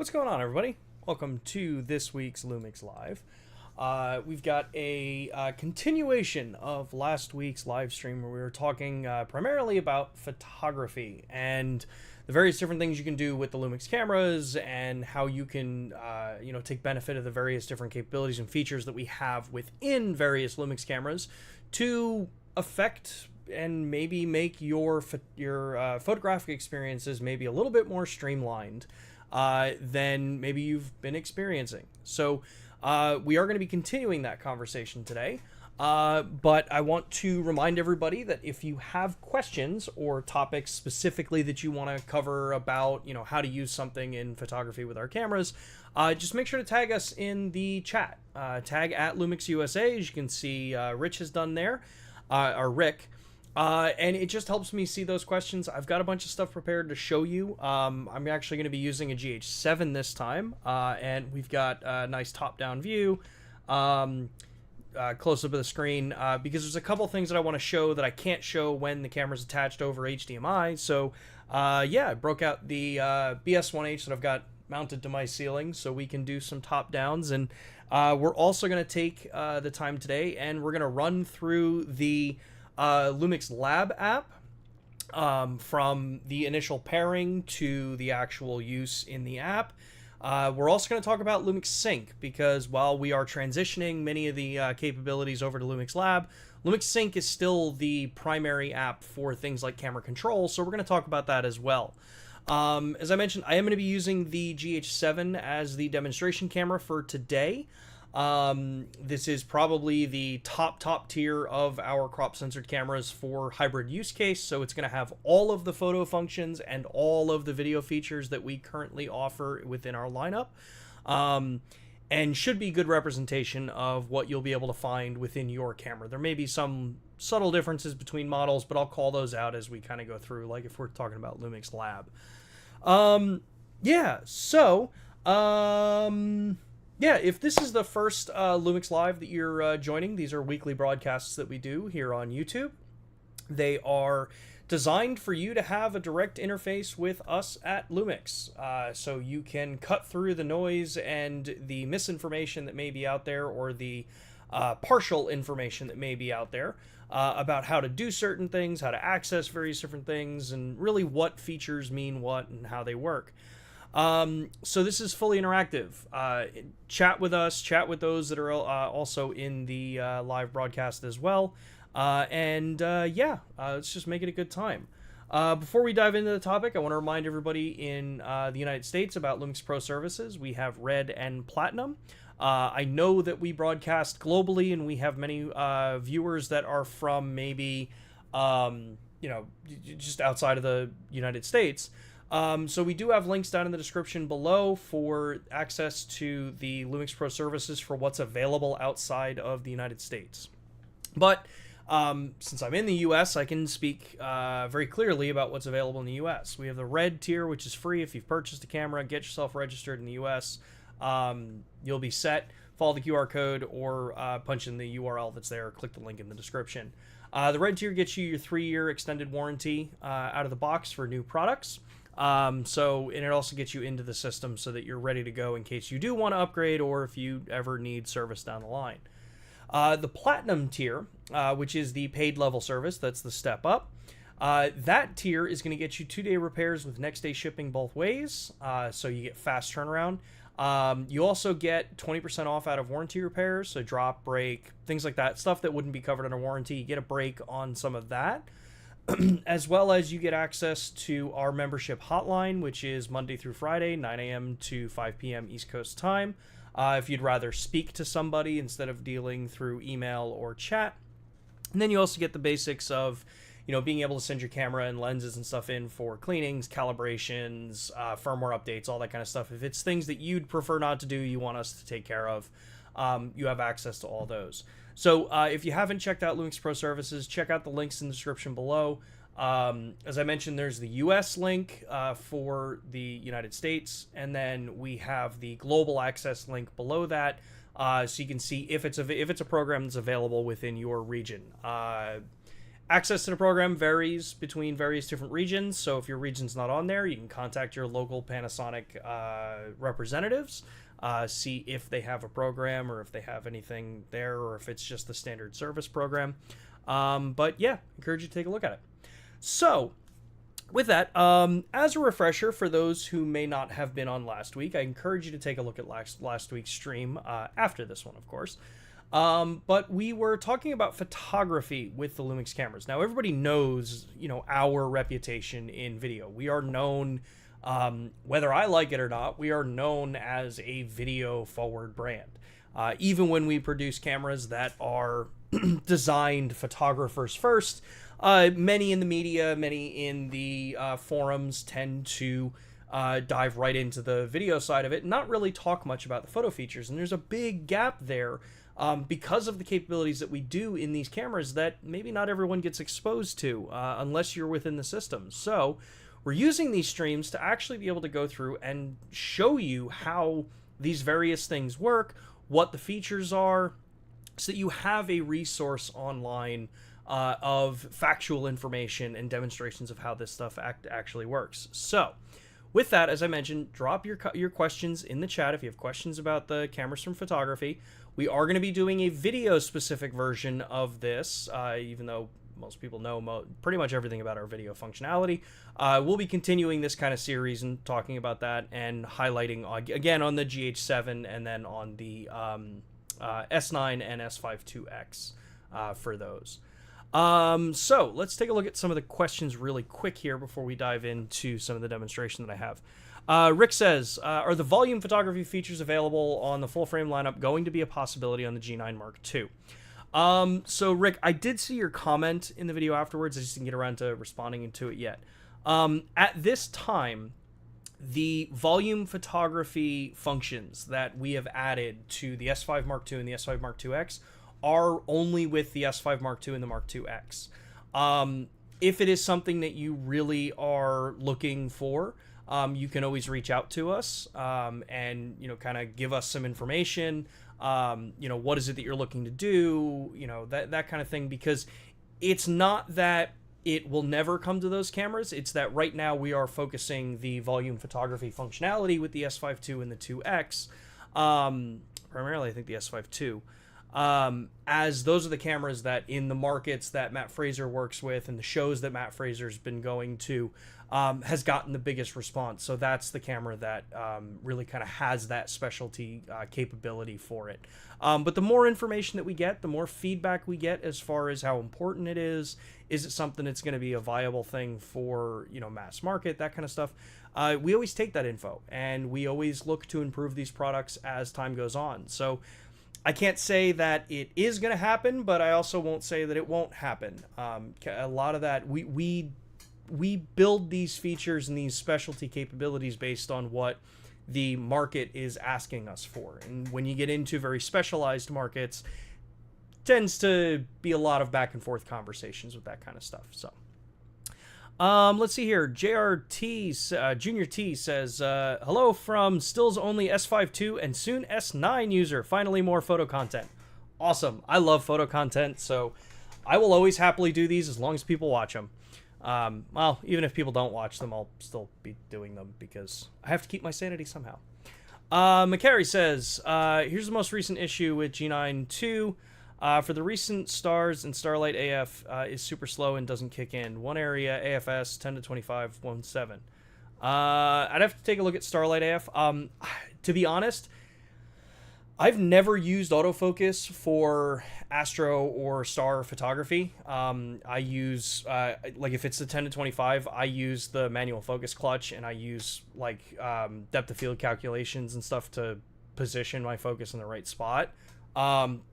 What's going on, everybody? Welcome to this week's LUMIX Live. We've got a continuation of last week's live stream where we were talking primarily about photography and the various different things you can do with the LUMIX cameras and how you can, take benefit of the various different capabilities and features that we have within various LUMIX cameras to affect and maybe make your photographic experiences maybe a little bit more streamlined than maybe you've been experiencing. So we are going to be continuing that conversation today. But I want to remind everybody that if you have questions or topics specifically that you want to cover about, how to use something in photography with our cameras, just make sure to tag us in the chat. Tag at LUMIX USA, as you can see Rich has done there, or Rick. And it just helps me see those questions. I've got a bunch of stuff prepared to show you. I'm actually going to be using a GH7 this time, and we've got a nice top-down view, close-up of the screen, because there's a couple things that I want to show that I can't show when the camera's attached over HDMI. So, I broke out the BS1H that I've got mounted to my ceiling so we can do some top-downs. And we're also going to take the time today, and we're going to run through the LUMIX Lab app from the initial pairing to the actual use in the app. We're also going to talk about LUMIX Sync because while we are transitioning many of the capabilities over to LUMIX Lab, LUMIX Sync is still the primary app for things like camera control, so we're going to talk about that as well. As I mentioned, I am going to be using the GH7 as the demonstration camera for today. This is probably the top tier of our crop censored cameras for hybrid use case. So it's going to have all of the photo functions and all of the video features that we currently offer within our lineup. And should be good representation of what you'll be able to find within your camera. There may be some subtle differences between models, but I'll call those out as we kind of go through, like if we're talking about LUMIX Lab. If this is the first LUMIX Live that you're joining, these are weekly broadcasts that we do here on YouTube. They are designed for you to have a direct interface with us at LUMIX, so you can cut through the noise and the misinformation that may be out there or the partial information that may be out there about how to do certain things, how to access various different things, and really what features mean what and how they work. So this is fully interactive. Chat with us, chat with those that are also in the live broadcast as well. Let's just make it a good time. Before we dive into the topic, I want to remind everybody in the United States about LUMIX Pro services. We have Red and Platinum. I know that we broadcast globally, and we have many viewers that are from maybe, just outside of the United States. So we do have links down in the description below for access to the LUMIX Pro services for what's available outside of the United States. But since I'm in the US, I can speak very clearly about what's available in the US. We have the Red tier, which is free. If you've purchased a camera, get yourself registered in the US. You'll be set. Follow the QR code or punch in the URL that's there. Click the link in the description. The Red tier gets you your 3-year extended warranty out of the box for new products. And it also gets you into the system so that you're ready to go in case you do want to upgrade or if you ever need service down the line. The Platinum tier, which is the paid level service, that's the step up. That tier is going to get you 2-day repairs with next day shipping both ways. So you get fast turnaround. You also get 20% off out of warranty repairs. So drop, break, things like that, stuff that wouldn't be covered under warranty. You get a break on some of that. As well as you get access to our membership hotline, which is Monday through Friday, 9 a.m. to 5 p.m. East Coast time. If you'd rather speak to somebody instead of dealing through email or chat. And then you also get the basics of, being able to send your camera and lenses and stuff in for cleanings, calibrations, firmware updates, all that kind of stuff. If it's things that you'd prefer not to do, you want us to take care of, you have access to all those. So if you haven't checked out LUMIX Pro services, check out the links in the description below. As I mentioned, there's the US link for the United States, and then we have the global access link below that, so you can see if it's a program that's available within your region. Access to the program varies between various different regions, so if your region's not on there, you can contact your local Panasonic representatives, see if they have a program or if they have anything there, or if it's just the standard service program. But yeah, encourage you to take a look at it. So, with that, as a refresher for those who may not have been on last week, I encourage you to take a look at last week's stream after this one, of course. But we were talking about photography with the LUMIX cameras. Now, everybody knows, our reputation in video. We are known, whether I like it or not, we are known as a video-forward brand. Even when we produce cameras that are designed photographers first, many in the media, many in the forums tend to dive right into the video side of it and not really talk much about the photo features. And there's a big gap there because of the capabilities that we do in these cameras that maybe not everyone gets exposed to unless you're within the system. So we're using these streams to actually be able to go through and show you how these various things work, what the features are, so that you have a resource online of factual information and demonstrations of how this stuff actually works. So, with that, as I mentioned, drop your questions in the chat if you have questions about the cameras from photography. We are going to be doing a video-specific version of this, even though most people know pretty much everything about our video functionality. We'll be continuing this kind of series and talking about that and highlighting, again, on the GH7 and then on the S9 and S5 IIX for those. So let's take a look at some of the questions really quick here before we dive into some of the demonstration that I have. Rick says, are the volume photography features available on the full frame lineup going to be a possibility on the G9 Mark II? So Rick, I did see your comment in the video afterwards. I just didn't get around to responding to it yet. At this time, the volume photography functions that we have added to the S5 Mark II and the S5 Mark IIX are only with the S5 Mark II and the Mark IIX. If it is something that you really are looking for, you can always reach out to us and kind of give us some information. What is it that you're looking to do? That kind of thing, because it's not that it will never come to those cameras. It's that right now we are focusing the volume photography functionality with the S5 II and the 2X, primarily I think the S5 II, as those are the cameras that in the markets that Matt Fraser works with and the shows that Matt Fraser's been going to has gotten the biggest response. So that's the camera that really kind of has that specialty capability for it. But the more information that we get, the more feedback we get as far as how important it is it something that's going to be a viable thing for, mass market, that kind of stuff. We always take that info and we always look to improve these products as time goes on. So I can't say that it is going to happen, but I also won't say that it won't happen. A lot of that, we build these features and these specialty capabilities based on what the market is asking us for. And when you get into very specialized markets, tends to be a lot of back and forth conversations with that kind of stuff. So let's see here. JRT Junior T says, hello from stills only S5 II and soon S9 user. Finally more photo content. Awesome. I love photo content, so I will always happily do these as long as people watch them. Well, even if people don't watch them, I'll still be doing them because I have to keep my sanity somehow. McCary says, here's the most recent issue with G9 2. For the recent stars and Starlight AF is super slow and doesn't kick in. One area, AFS, 10 to 25, 1.7. I'd have to take a look at Starlight AF. To be honest, I've never used autofocus for astro or star photography. I use, if it's the 10 to 25, I use the manual focus clutch and I use depth of field calculations and stuff to position my focus in the right spot.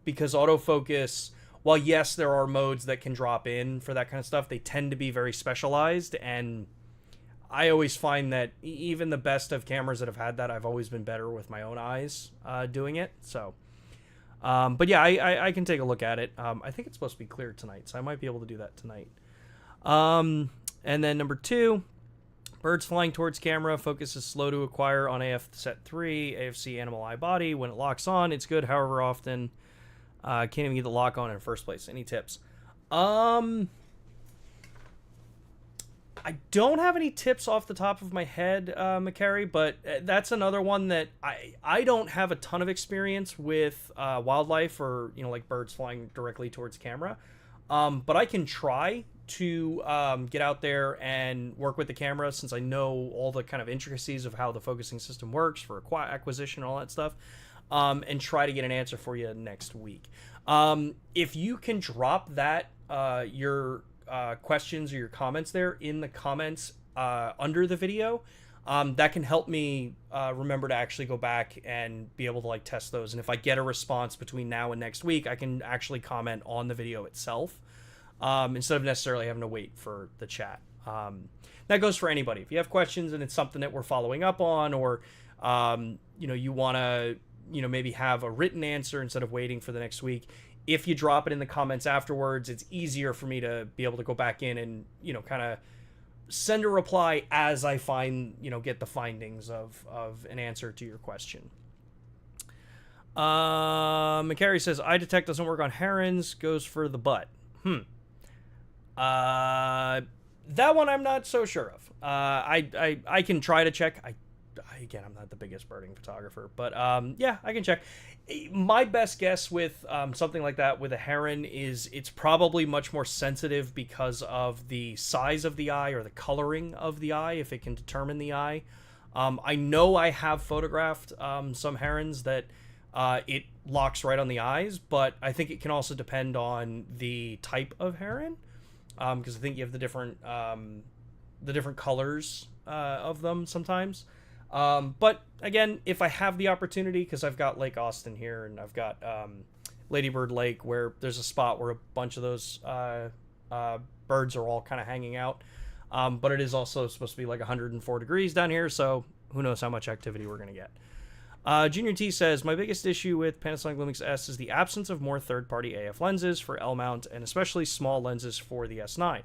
Because autofocus, while yes, there are modes that can drop in for that kind of stuff, they tend to be very specialized, and I always find that even the best of cameras that have had that, I've always been better with my own eyes doing it. So, but yeah, I can take a look at it. I think it's supposed to be clear tonight, so I might be able to do that tonight. And then number 2, birds flying towards camera. Focus is slow to acquire on AF set 3. AFC animal eye body. When it locks on, it's good. However, often can't even get the lock on in the first place. Any tips? I don't have any tips off the top of my head, McCary, but that's another one that I don't have a ton of experience with wildlife or, like birds flying directly towards camera. But I can try to get out there and work with the camera, since I know all the kind of intricacies of how the focusing system works for acquisition and all that stuff, and try to get an answer for you next week. If you can drop that, your questions or your comments there in the comments under the video, that can help me remember to actually go back and be able to like test those. And if I get a response between now and next week, I can actually comment on the video itself, instead of necessarily having to wait for the chat. That goes for anybody. If you have questions and it's something that we're following up on, or you want to maybe have a written answer instead of waiting for the next week, if you drop it in the comments afterwards, it's easier for me to be able to go back in and, kind of send a reply as I find, get the findings of an answer to your question. McCary says, eye detect doesn't work on herons, goes for the butt. That one I'm not so sure of. I can try to check. Again, I'm not the biggest birding photographer, but yeah, I can check. My best guess with something like that with a heron is it's probably much more sensitive because of the size of the eye or the coloring of the eye, if it can determine the eye. I know I have photographed some herons that it locks right on the eyes, but I think it can also depend on the type of heron, because I think you have the different colors of them sometimes. But again, if I have the opportunity, because I've got Lake Austin here, and I've got Ladybird Lake, where there's a spot where a bunch of those birds are all kind of hanging out. But it is also supposed to be like 104 degrees down here, so who knows how much activity we're going to get. Junior T says, my biggest issue with Panasonic Lumix S is the absence of more third-party AF lenses for L mount, and especially small lenses for the S9.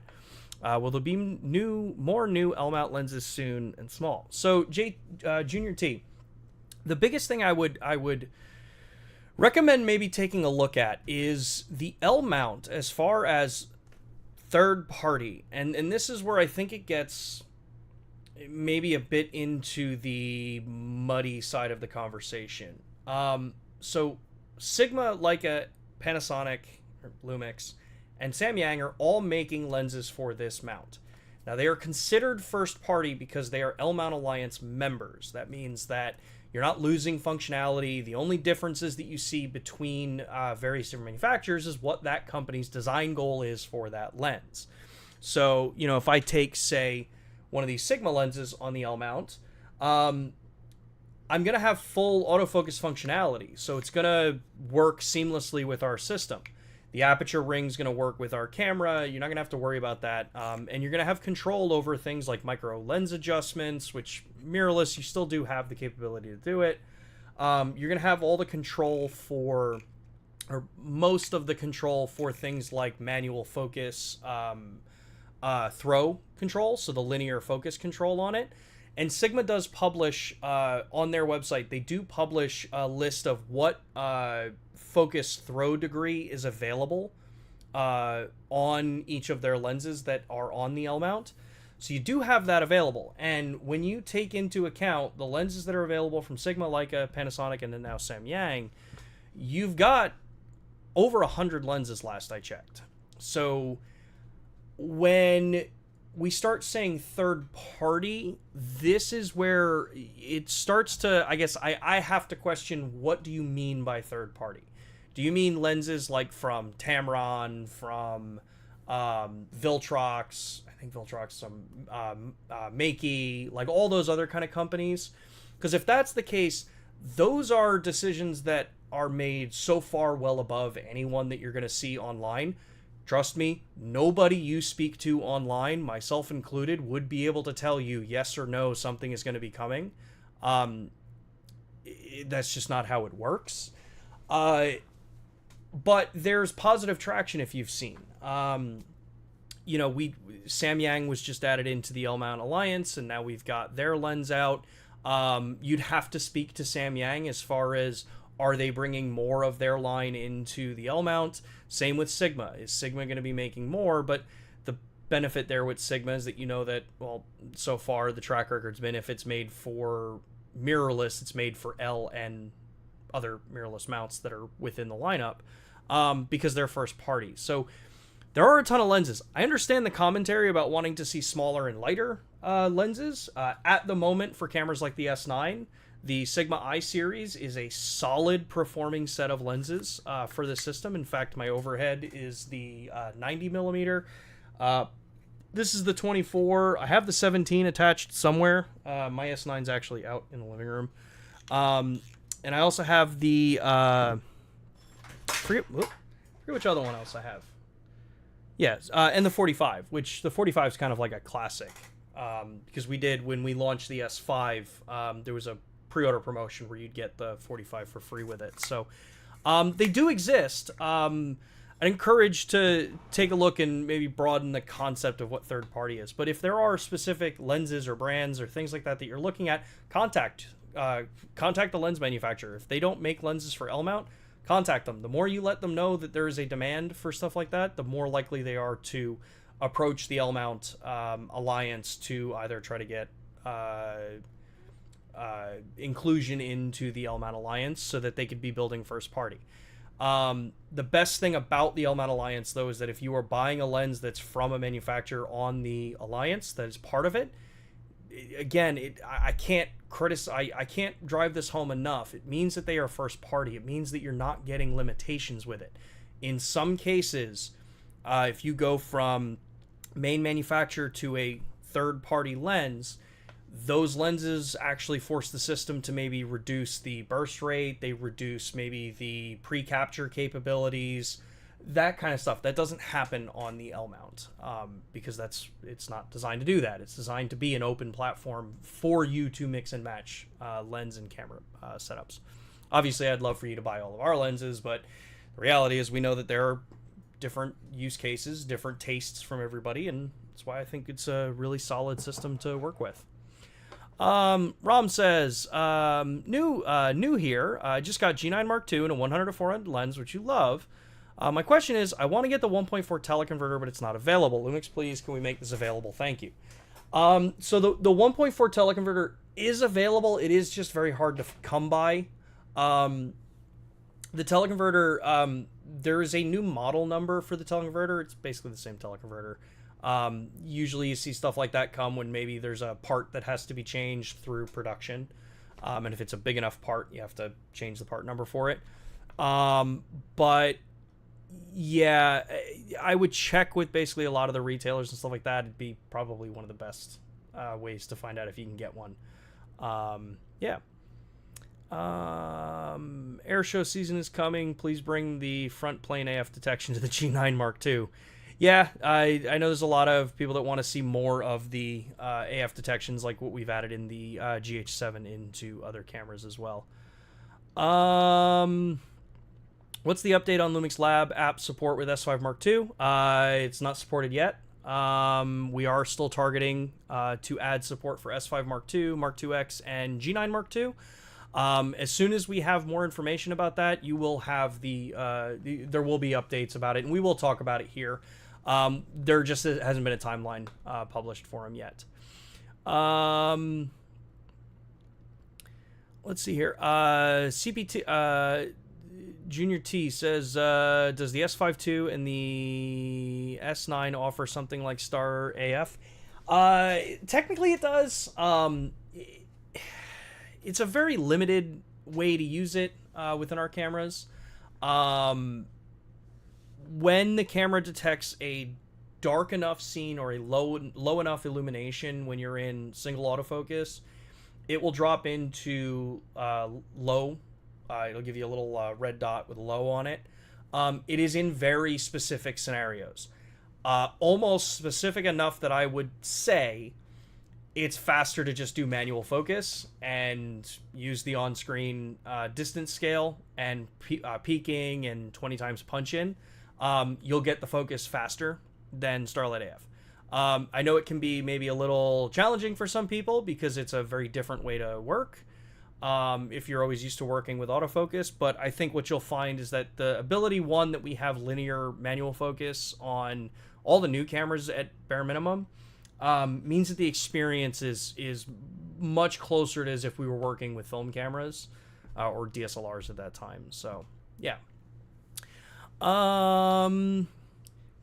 Will there be more new L mount lenses soon and small? So, Junior T, the biggest thing I would recommend maybe taking a look at is the L mount as far as third party, and this is where I think it gets maybe a bit into the muddy side of the conversation. So Sigma, Leica, Panasonic, or Lumix, and Samyang are all making lenses for this mount. Now, they are considered first party because they are L-Mount Alliance members. That means that you're not losing functionality. The only differences that you see between various different manufacturers is what that company's design goal is for that lens. So, if I take, say, one of these Sigma lenses on the L-Mount, I'm going to have full autofocus functionality. So it's going to work seamlessly with our system. The aperture ring's going to work with our camera. You're not going to have to worry about that. And you're going to have control over things like micro lens adjustments, which mirrorless, you still do have the capability to do it. You're going to have all the control for, or most of the control for things like manual focus, throw control, so the linear focus control on it. And Sigma does publish on their website, they do publish a list of what focus throw degree is available on each of their lenses that are on the L mount. So you do have that available. And when you take into account the lenses that are available from Sigma, Leica, Panasonic, and then now Samyang, you've got over 100 lenses last I checked. So when we start saying third party, this is where it starts to, I guess I have to question, what do you mean by third party? Do you mean lenses like from Tamron, from Viltrox, I think Viltrox, some Makey, like all those other kind of companies? Because if that's the case, those are decisions that are made so far well above anyone that you're going to see online. Trust me, nobody you speak to online, myself included, would be able to tell you yes or no something is going to be coming. That's just not how it works. But there's positive traction if you've seen. Samyang was just added into the L-Mount Alliance, and now we've got their lens out. You'd have to speak to Samyang as far as, are they bringing more of their line into the L-Mount? Same with Sigma. Is Sigma going to be making more? But the benefit there with Sigma is that you know that, well, so far the track record's been if it's made for mirrorless, it's made for L and other mirrorless mounts that are within the lineup, because they're first party. So there are a ton of lenses. I understand the commentary about wanting to see smaller and lighter lenses. At the moment, for cameras like the S9, the Sigma I series is a solid performing set of lenses for this system. In fact, my overhead is the 90 millimeter. This is the 24. I have the 17 attached somewhere. My S9's actually out in the living room. And I also have the forget which other one else I have. Yes, and the 45, which the 45 is kind of like a classic, because we did, when we launched the S5, there was a pre-order promotion where you'd get the 45 for free with it. So they do exist. I'd encourage to take a look and maybe broaden the concept of what third party is. But if there are specific lenses or brands or things like that that you're looking at, contact the lens manufacturer. If they don't make lenses for L mount, contact them. The more you let them know that there is a demand for stuff like that, the more likely they are to approach the L mount alliance to either try to get inclusion into the L mount alliance so that they could be building first party. The best thing about the L mount alliance, though, is that if you are buying a lens that's from a manufacturer on the alliance that is part of it, again, I can't criticize, I can't drive this home enough. It means that they are first party. It means that you're not getting limitations with it. In some cases, if you go from main manufacturer to a third party lens, those lenses actually force the system to maybe reduce the burst rate. They reduce maybe the pre-capture capabilities, that kind of stuff. That doesn't happen on the L mount, because it's not designed to do that. It's designed to be an open platform for you to mix and match lens and camera setups. Obviously, I'd love for you to buy all of our lenses, but the reality is we know that there are different use cases, different tastes from everybody, and that's why I think it's a really solid system to work with. Rom says, new here. I just got G9 Mark II and a 100-400 lens, which you love. My question is, I want to get the 1.4 teleconverter, but it's not available. Lumix, please, can we make this available? Thank you. So the 1.4 teleconverter is available. It is just very hard to come by. The teleconverter, there is a new model number for the teleconverter. It's basically the same teleconverter. Usually you see stuff like that come when maybe there's a part that has to be changed through production. And if it's a big enough part, you have to change the part number for it. But yeah, I would check with basically a lot of the retailers and stuff like that. It'd be probably one of the best ways to find out if you can get one. Yeah. Air show season is coming. Please bring the front plane AF detection to the G9 Mark II. Yeah, I know there's a lot of people that want to see more of the AF detections, like what we've added in the GH7 into other cameras as well. What's the update on Lumix Lab app support with S5 Mark II? It's not supported yet. We are still targeting to add support for S5 Mark II, Mark IIX, and G9 Mark II. As soon as we have more information about that, you will have there will be updates about it, and we will talk about it here. There just hasn't been a timeline published for them yet. Let's see here. CPT Junior T says, does the S5 II and the S9 offer something like Star AF? Technically it does. It's a very limited way to use it within our cameras. When the camera detects a dark enough scene or a low enough illumination when you're in single autofocus, it will drop into low. It'll give you a little red dot with low on it. It is in very specific scenarios. Almost specific enough that I would say it's faster to just do manual focus and use the on-screen distance scale and peaking and 20 times punch in. You'll get the focus faster than Starlight AF. I know it can be maybe a little challenging for some people because it's a very different way to work. if you're always used to working with autofocus. But I think what you'll find is that the ability, one, that we have linear manual focus on all the new cameras at bare minimum, means that the experience is much closer to as if we were working with film cameras or DSLRs at that time. So, yeah. Can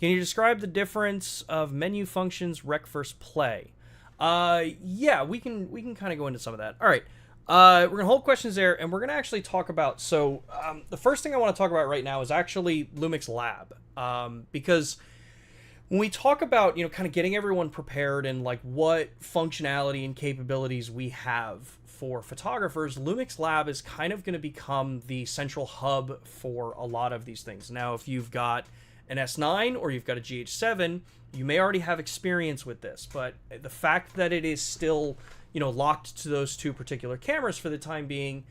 you describe the difference of menu functions, rec versus play? Yeah, we can kind of go into some of that. All right. We're going to hold questions there, and we're going to actually talk about... So, the first thing I want to talk about right now is actually LUMIX Lab. Because when we talk about, kind of getting everyone prepared and, like, what functionality and capabilities we have for photographers, LUMIX Lab is kind of going to become the central hub for a lot of these things. Now, if you've got an S9 or you've got a GH7, you may already have experience with this, but the fact that it is still, locked to those two particular cameras for the time being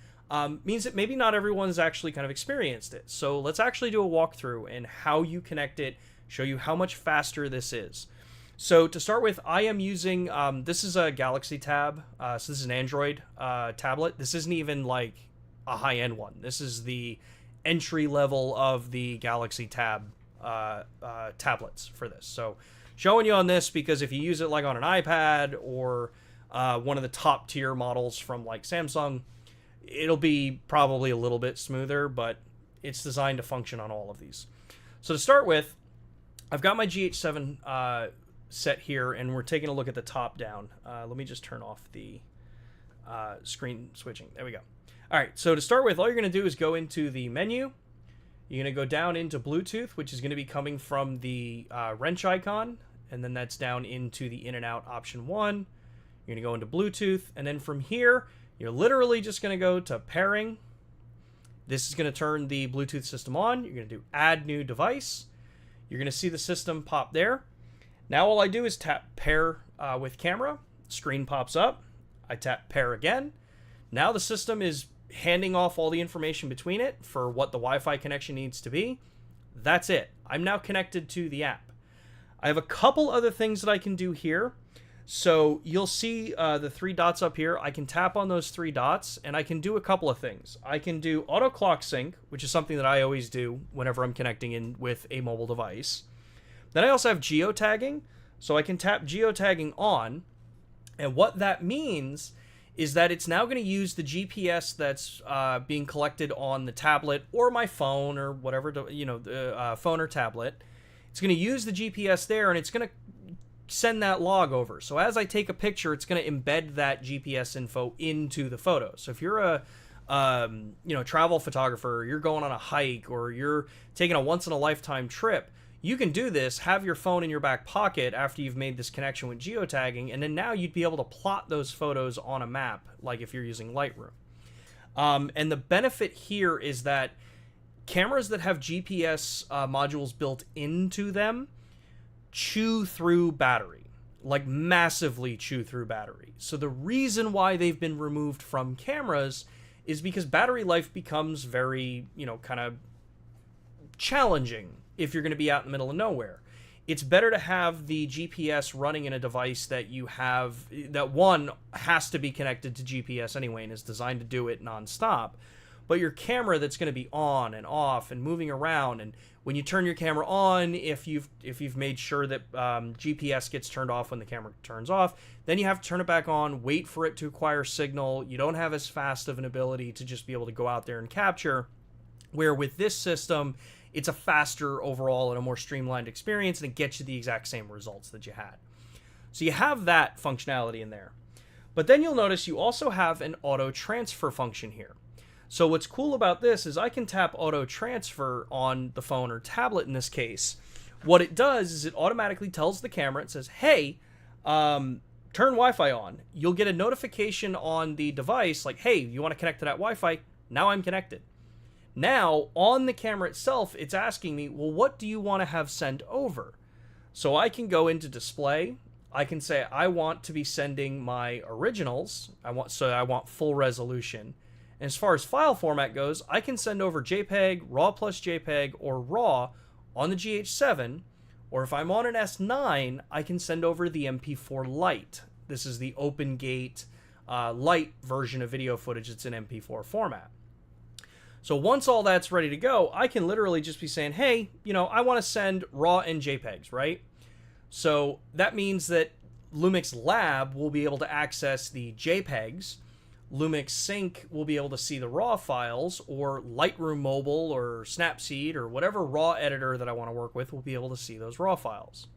means that maybe not everyone's actually kind of experienced it. So let's actually do a walkthrough and how you connect it, show you how much faster this is. So to start with, I am using, this is a Galaxy Tab, so this is an Android tablet. This isn't even like a high-end one. This is the entry level of the Galaxy Tab tablets for this. So showing you on this because if you use it like on an iPad or one of the top tier models from like Samsung, it'll be probably a little bit smoother, but it's designed to function on all of these. So to start with, I've got my GH7 set here, and we're taking a look at the top down. Let me just turn off the screen switching. There we go. All right, so to start with, all you're going to do is go into the menu. You're going to go down into Bluetooth, which is going to be coming from the wrench icon, and then that's down into the in and out option 1. You're going to go into Bluetooth, and then from here, you're literally just going to go to pairing. This is going to turn the Bluetooth system on. You're going to do add new device. You're going to see the system pop there. Now all I do is tap pair with camera. Screen pops up. I tap pair again. Now the system is handing off all the information between it for what the Wi-Fi connection needs to be. That's it. I'm now connected to the app. I have a couple other things that I can do here. So you'll see the 3 dots up here. I can tap on those 3 dots and I can do a couple of things. I can do auto clock sync, which is something that I always do whenever I'm connecting in with a mobile device. Then I also have geotagging. So I can tap geotagging on. And what that means is that it's now going to use the GPS that's being collected on the tablet or my phone or whatever, the phone or tablet. It's going to use the GPS there, and it's going to send that log over. So as I take a picture, it's going to embed that GPS info into the photo. So if you're a travel photographer, or you're going on a hike, or you're taking a once-in-a-lifetime trip, you can do this, have your phone in your back pocket after you've made this connection with geotagging, and then now you'd be able to plot those photos on a map, like if you're using Lightroom. And the benefit here is that cameras that have GPS modules built into them chew through battery, like massively chew through battery. So the reason why they've been removed from cameras is because battery life becomes very, kind of challenging if you're going to be out in the middle of nowhere. It's better to have the GPS running in a device that you have, that one has to be connected to GPS anyway and is designed to do it nonstop. But your camera that's going to be on and off and moving around, and when you turn your camera on, if you've made sure that GPS gets turned off when the camera turns off, then you have to turn it back on, wait for it to acquire signal. You don't have as fast of an ability to just be able to go out there and capture, where with this system, it's a faster overall and a more streamlined experience, and it gets you the exact same results that you had. So you have that functionality in there. But then you'll notice you also have an auto transfer function here. So what's cool about this is I can tap auto transfer on the phone or tablet in this case. What it does is it automatically tells the camera, it says, hey, turn Wi-Fi on. You'll get a notification on the device like, hey, you want to connect to that Wi-Fi? Now I'm connected. Now, on the camera itself, it's asking me, well, what do you want to have sent over? So I can go into display. I can say I want to be sending my originals. I want full resolution. And as far as file format goes, I can send over JPEG, RAW plus JPEG, or RAW on the GH7. Or if I'm on an S9, I can send over the MP4 Lite. This is the open gate light version of video footage that's in MP4 format. So once all that's ready to go, I can literally just be saying, hey, I want to send RAW and JPEGs, right? So that means that LUMIX Lab will be able to access the JPEGs. LUMIX Sync will be able to see the RAW files, or Lightroom Mobile or Snapseed or whatever RAW editor that I want to work with will be able to see those RAW files.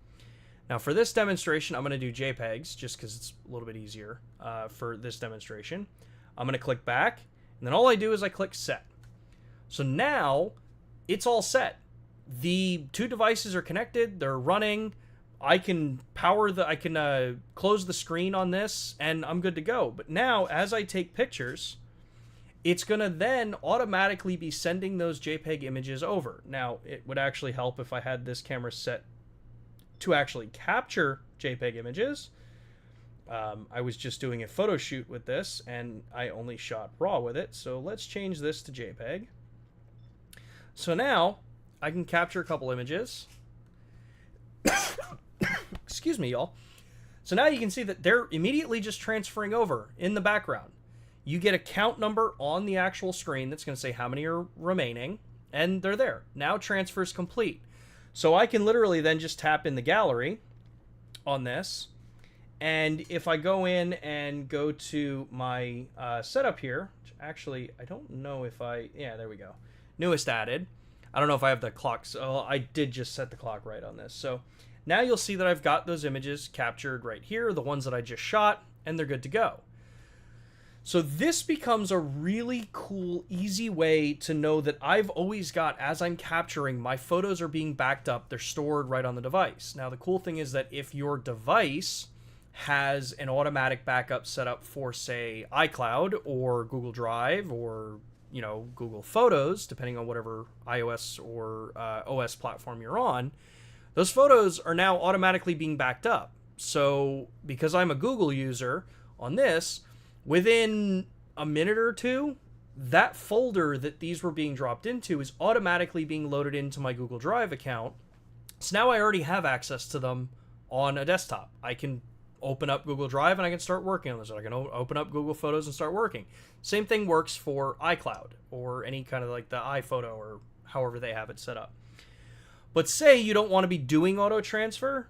Now for this demonstration, I'm going to do JPEGs just because it's a little bit easier for this demonstration. I'm going to click back, and then all I do is I click Set. So now it's all set. The two devices are connected, they're running. I can close the screen on this and I'm good to go. But now as I take pictures, it's going to then automatically be sending those JPEG images over. Now it would actually help if I had this camera set to actually capture JPEG images. I was just doing a photo shoot with this and I only shot RAW with it. So let's change this to JPEG. So now I can capture a couple images. Excuse me, y'all. So now you can see that they're immediately just transferring over in the background. You get a count number on the actual screen that's going to say how many are remaining, and they're there. Now transfer is complete. So I can literally then just tap in the gallery on this, and if I go in and go to my setup here, which actually I don't know if yeah, there we go. Newest added. I don't know if I have the clock, so I did just set the clock right on this. So now you'll see that I've got those images captured right here, the ones that I just shot, and they're good to go. So this becomes a really cool, easy way to know that I've always got, as I'm capturing, my photos are being backed up, they're stored right on the device. Now the cool thing is that if your device has an automatic backup set up for, say, iCloud or Google Drive or Google Photos, depending on whatever iOS or OS platform you're on, those photos are now automatically being backed up. So because I'm a Google user on this, within a minute or two, that folder that these were being dropped into is automatically being loaded into my Google Drive account. So now I already have access to them on a desktop. I can open up Google Drive and I can start working on this. I can open up Google Photos and start working. Same thing works for iCloud or any kind of like the iPhoto or however they have it set up. But say you don't want to be doing auto transfer,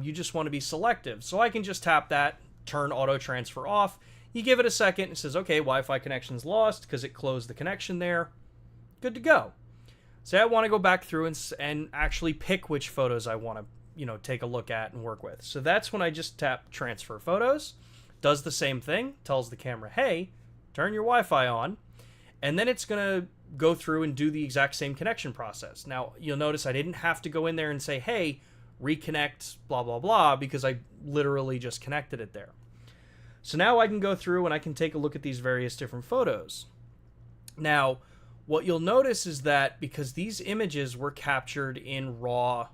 you just want to be selective. So I can just tap that, turn auto transfer off. You give it a second, it says, okay, Wi-Fi connection's lost because it closed the connection there. Good to go. Say I want to go back through and actually pick which photos I want to take a look at and work with. So that's when I just tap transfer photos, does the same thing, tells the camera, hey, turn your Wi-Fi on, and then it's going to go through and do the exact same connection process. Now, you'll notice I didn't have to go in there and say, hey, reconnect, blah, blah, blah, because I literally just connected it there. So now I can go through and I can take a look at these various different photos. Now, what you'll notice is that because these images were captured in RAW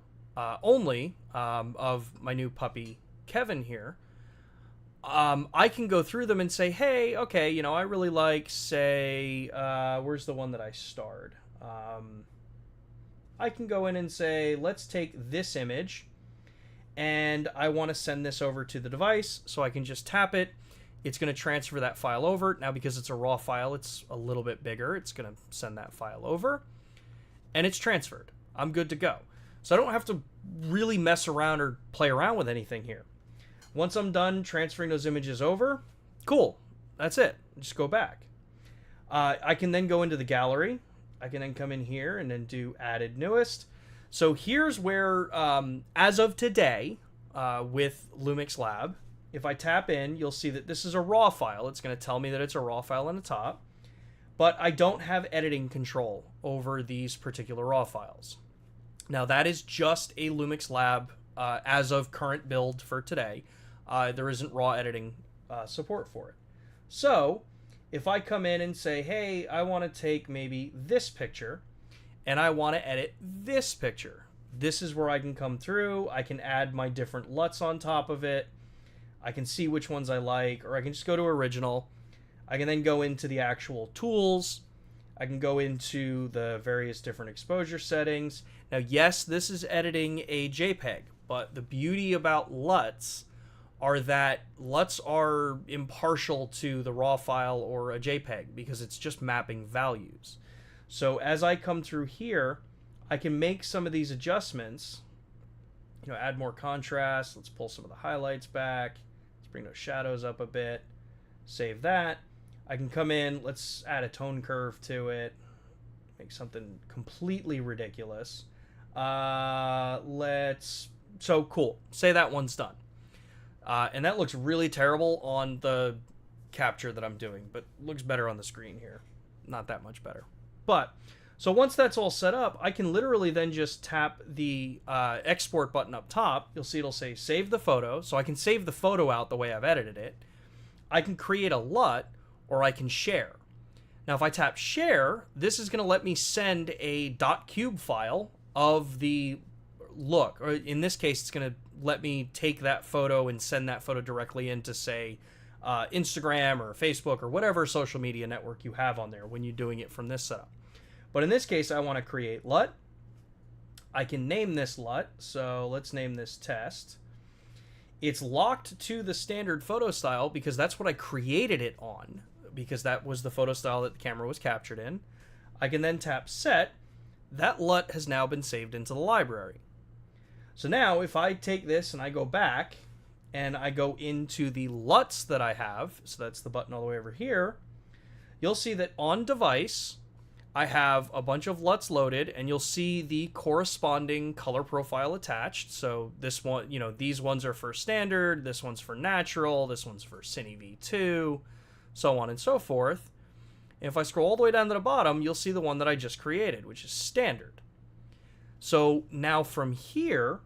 only of my new puppy Kevin here, I can go through them and say, hey, okay, I really like, say, where's the one that I starred? I can go in and say, let's take this image and I want to send this over to the device. So I can just tap it. It's going to transfer that file over. Now, because it's a RAW file, it's a little bit bigger. It's going to send that file over and it's transferred. I'm good to go. So I don't have to really mess around or play around with anything here. Once I'm done transferring those images over, cool. That's it. Just go back. I can then go into the gallery. I can then come in here and then do added newest. So here's where, as of today, with LUMIX Lab, if I tap in, you'll see that this is a RAW file. It's going to tell me that it's a RAW file on the top, but I don't have editing control over these particular RAW files. Now that is just a LUMIX Lab as of current build for today. There isn't RAW editing support for it. So if I come in and say, hey, I want to take maybe this picture and I want to edit this picture, this is where I can come through. I can add my different LUTs on top of it. I can see which ones I like, or I can just go to original. I can then go into the actual tools. I can go into the various different exposure settings. Now, yes, this is editing a JPEG, but the beauty about LUTs are that LUTs are impartial to the raw file or a JPEG because it's just mapping values. So as I come through here, I can make some of these adjustments, add more contrast. Let's pull some of the highlights back. Let's bring those shadows up a bit. Save that. I can come in, let's add a tone curve to it. Make something completely ridiculous. So cool. Say that one's done. And that looks really terrible on the capture that I'm doing, but looks better on the screen here. Not that much better. But, so once that's all set up, I can literally then just tap the export button up top. You'll see it'll say save the photo. So I can save the photo out the way I've edited it. I can create a LUT, or I can share. Now if I tap share, this is going to let me send a .cube file of the look. Or in this case, it's going to let me take that photo and send that photo directly into, say, Instagram or Facebook or whatever social media network you have on there when you're doing it from this setup. But in this case, I want to create LUT. I can name this LUT, so let's name this test. It's locked to the standard photo style because that's what I created it on, because that was the photo style that the camera was captured in. I can then tap set. That LUT has now been saved into the library. So now if I take this and I go back and I go into the LUTs that I have, so that's the button all the way over here, you'll see that on device, I have a bunch of LUTs loaded, and you'll see the corresponding color profile attached. So this one, these ones are for standard, this one's for natural, this one's for Cine V2, so on and so forth. And if I scroll all the way down to the bottom, you'll see the one that I just created, which is standard. So now from here,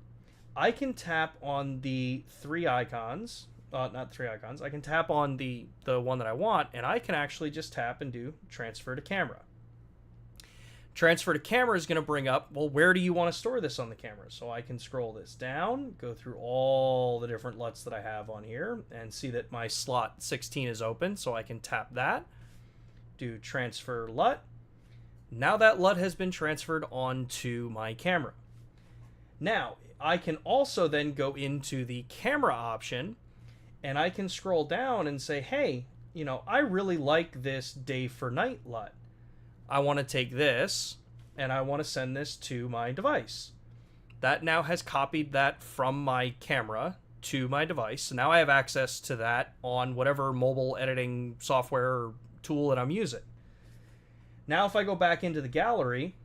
I can tap on the three icons, not three icons, I can tap on the one that I want, and I can actually just tap and do transfer to camera. Transfer to camera is going to bring up, well, where do you want to store this on the camera? So I can scroll this down, go through all the different LUTs that I have on here, and see that my slot 16 is open, so I can tap that, do transfer LUT. Now that LUT has been transferred onto my camera. Now, I can also then go into the camera option, and I can scroll down and say, hey, I really like this day for night LUT. I want to take this and I want to send this to my device. That now has copied that from my camera to my device. So now I have access to that on whatever mobile editing software or tool that I'm using. Now if I go back into the gallery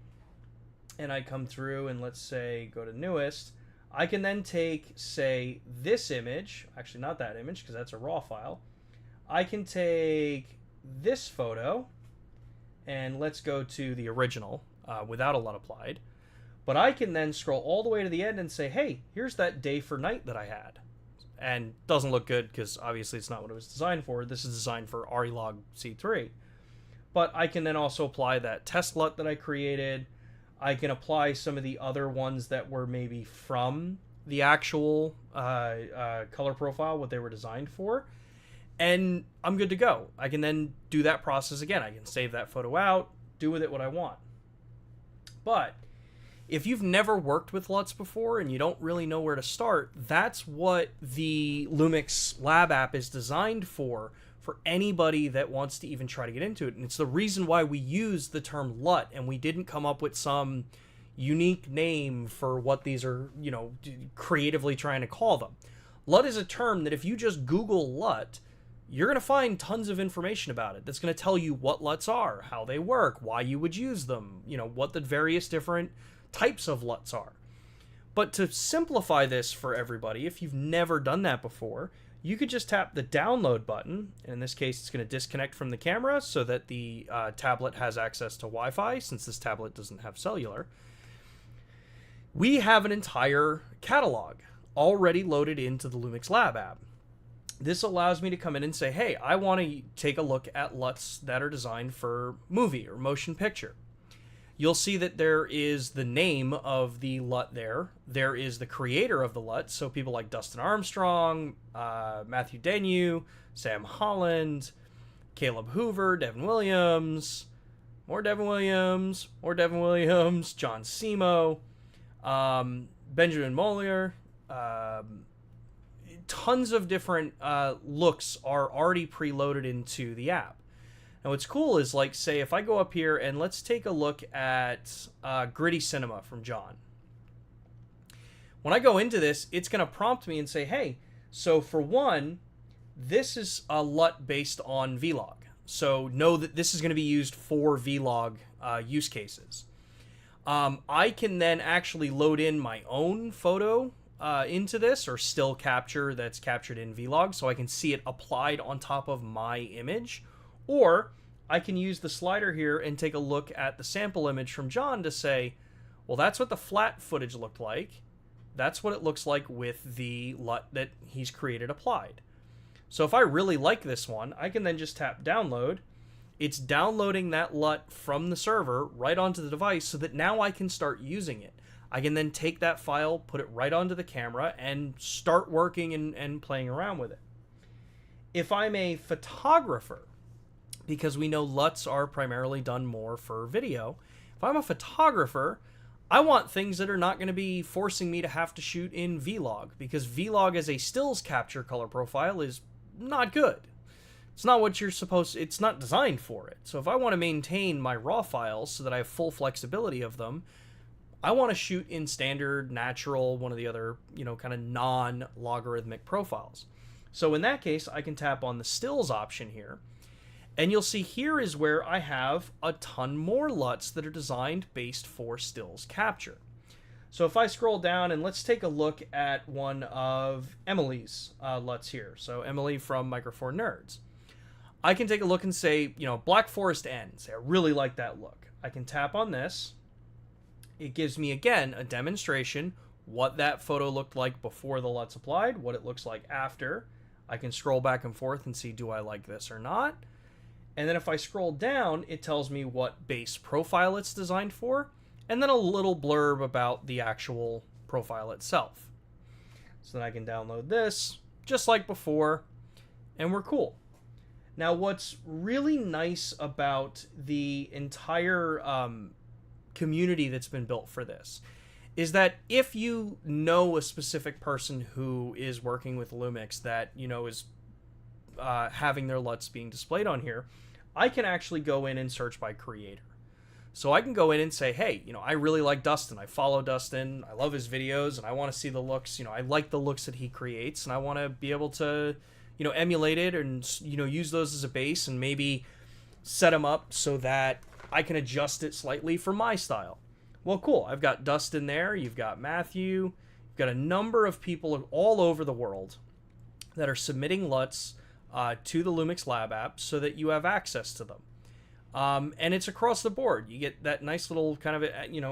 and I come through and let's say go to newest, I can then take, say, this image, actually not that image because that's a raw file. I can take this photo, and let's go to the original without a LUT applied. But I can then scroll all the way to the end and say, hey, here's that day for night that I had. And doesn't look good because obviously it's not what it was designed for. This is designed for RELOG C3. But I can then also apply that test LUT that I created. I can apply some of the other ones that were maybe from the actual color profile, what they were designed for. And I'm good to go. I can then do that process again. I can save that photo out, do with it what I want. But if you've never worked with LUTs before and you don't really know where to start, that's what the LUMIX Lab app is designed for anybody that wants to even try to get into it. And it's the reason why we use the term LUT, and we didn't come up with some unique name for what these are, creatively trying to call them. LUT is a term that if you just Google LUT, you're going to find tons of information about it that's going to tell you what LUTs are, how they work, why you would use them, what the various different types of LUTs are. But to simplify this for everybody, if you've never done that before, you could just tap the download button. And in this case, it's going to disconnect from the camera so that the tablet has access to Wi-Fi, since this tablet doesn't have cellular. We have an entire catalog already loaded into the LUMIX Lab app. This allows me to come in and say, hey, I want to take a look at LUTs that are designed for movie or motion picture. You'll see that there is the name of the LUT there. There is the creator of the LUT, so people like Dustin Armstrong, Matthew Denyu, Sam Holland, Caleb Hoover, Devin Williams, more Devin Williams, John Simo, Benjamin Molier, tons of different looks are already preloaded into the app. Now what's cool is, like, say if I go up here and let's take a look at Gritty Cinema from John. When I go into this, it's going to prompt me and say, hey, so for one, this is a LUT based on Vlog. So know that this is going to be used for Vlog use cases. I can then actually load in my own photo into this, or still capture that's captured in Vlog, so I can see it applied on top of my image. Or I can use the slider here and take a look at the sample image from John to say, well, that's what the flat footage looked like. That's what it looks like with the LUT that he's created applied. So if I really like this one, I can then just tap download. It's downloading that LUT from the server right onto the device so that now I can start using it. I can then take that file, put it right onto the camera, and start working and playing around with it. If I'm a photographer, because we know LUTs are primarily done more for video, if I'm a photographer, I want things that are not going to be forcing me to have to shoot in Vlog, because Vlog as a stills capture color profile is not good. It's not what you're supposed to, it's not designed for it. So if I want to maintain my raw files so that I have full flexibility of them, I want to shoot in standard, natural, one of the other, kind of non-logarithmic profiles. So in that case, I can tap on the stills option here, and you'll see here is where I have a ton more LUTs that are designed based for stills capture. So if I scroll down and let's take a look at one of Emily's LUTs here. So Emily from Micro Four Nerds. I can take a look and say, Black Forest End. Say I really like that look. I can tap on this. It gives me, again, a demonstration, what that photo looked like before the LUTs applied, what it looks like after. I can scroll back and forth and see, do I like this or not? And then if I scroll down, it tells me what base profile it's designed for, and then a little blurb about the actual profile itself. So then I can download this, just like before, and we're cool. Now, what's really nice about the entire community that's been built for this is that if you know a specific person who is working with LUMIX that, is having their LUTs being displayed on here, I can actually go in and search by creator. So I can go in and say, hey, I really like Dustin. I follow Dustin. I love his videos, and I want to see the looks. I like the looks that he creates, and I want to be able to, emulate it and, use those as a base and maybe set them up so that I can adjust it slightly for my style. Well, cool. I've got Dustin there. You've got Matthew. You've got a number of people all over the world that are submitting LUTs to the LUMIX Lab app so that you have access to them. And it's across the board. You get that nice little kind of,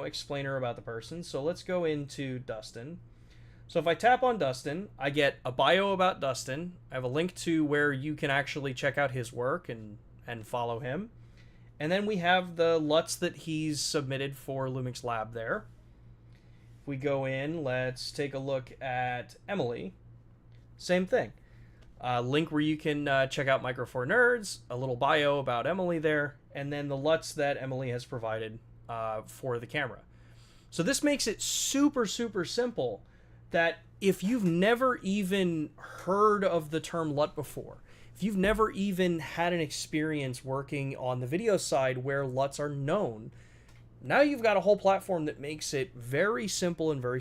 explainer about the person. So let's go into Dustin. So if I tap on Dustin, I get a bio about Dustin. I have a link to where you can actually check out his work and follow him. And then we have the LUTs that he's submitted for LUMIX Lab there. If we go in, let's take a look at Emily. Same thing. Link where you can check out Micro Four Nerds, a little bio about Emily there, and then the LUTs that Emily has provided for the camera. So this makes it super, super simple that if you've never even heard of the term LUT before, if you've never even had an experience working on the video side where LUTs are known, now you've got a whole platform that makes it very simple and very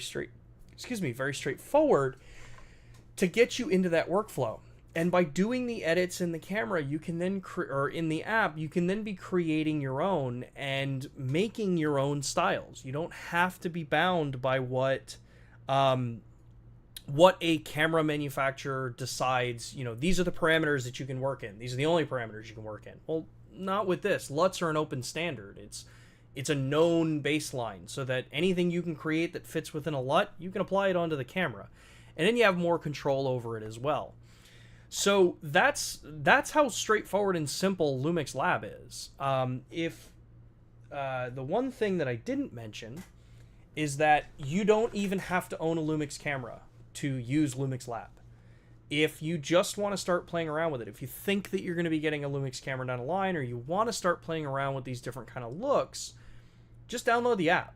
straightforward to get you into that workflow. And by doing the edits in the camera, you can then or in the app, you can then be creating your own and making your own styles. You don't have to be bound by what a camera manufacturer decides, these are the parameters that you can work in. These are the only parameters you can work in. Well, not with this. LUTs are an open standard. It's a known baseline so that anything you can create that fits within a LUT, you can apply it onto the camera. And then you have more control over it as well. So that's how straightforward and simple LUMIX Lab is. The one thing that I didn't mention is that you don't even have to own a LUMIX camera to use LUMIX Lab. If you just want to start playing around with it, if you think that you're going to be getting a LUMIX camera down the line, or you want to start playing around with these different kind of looks, just download the app.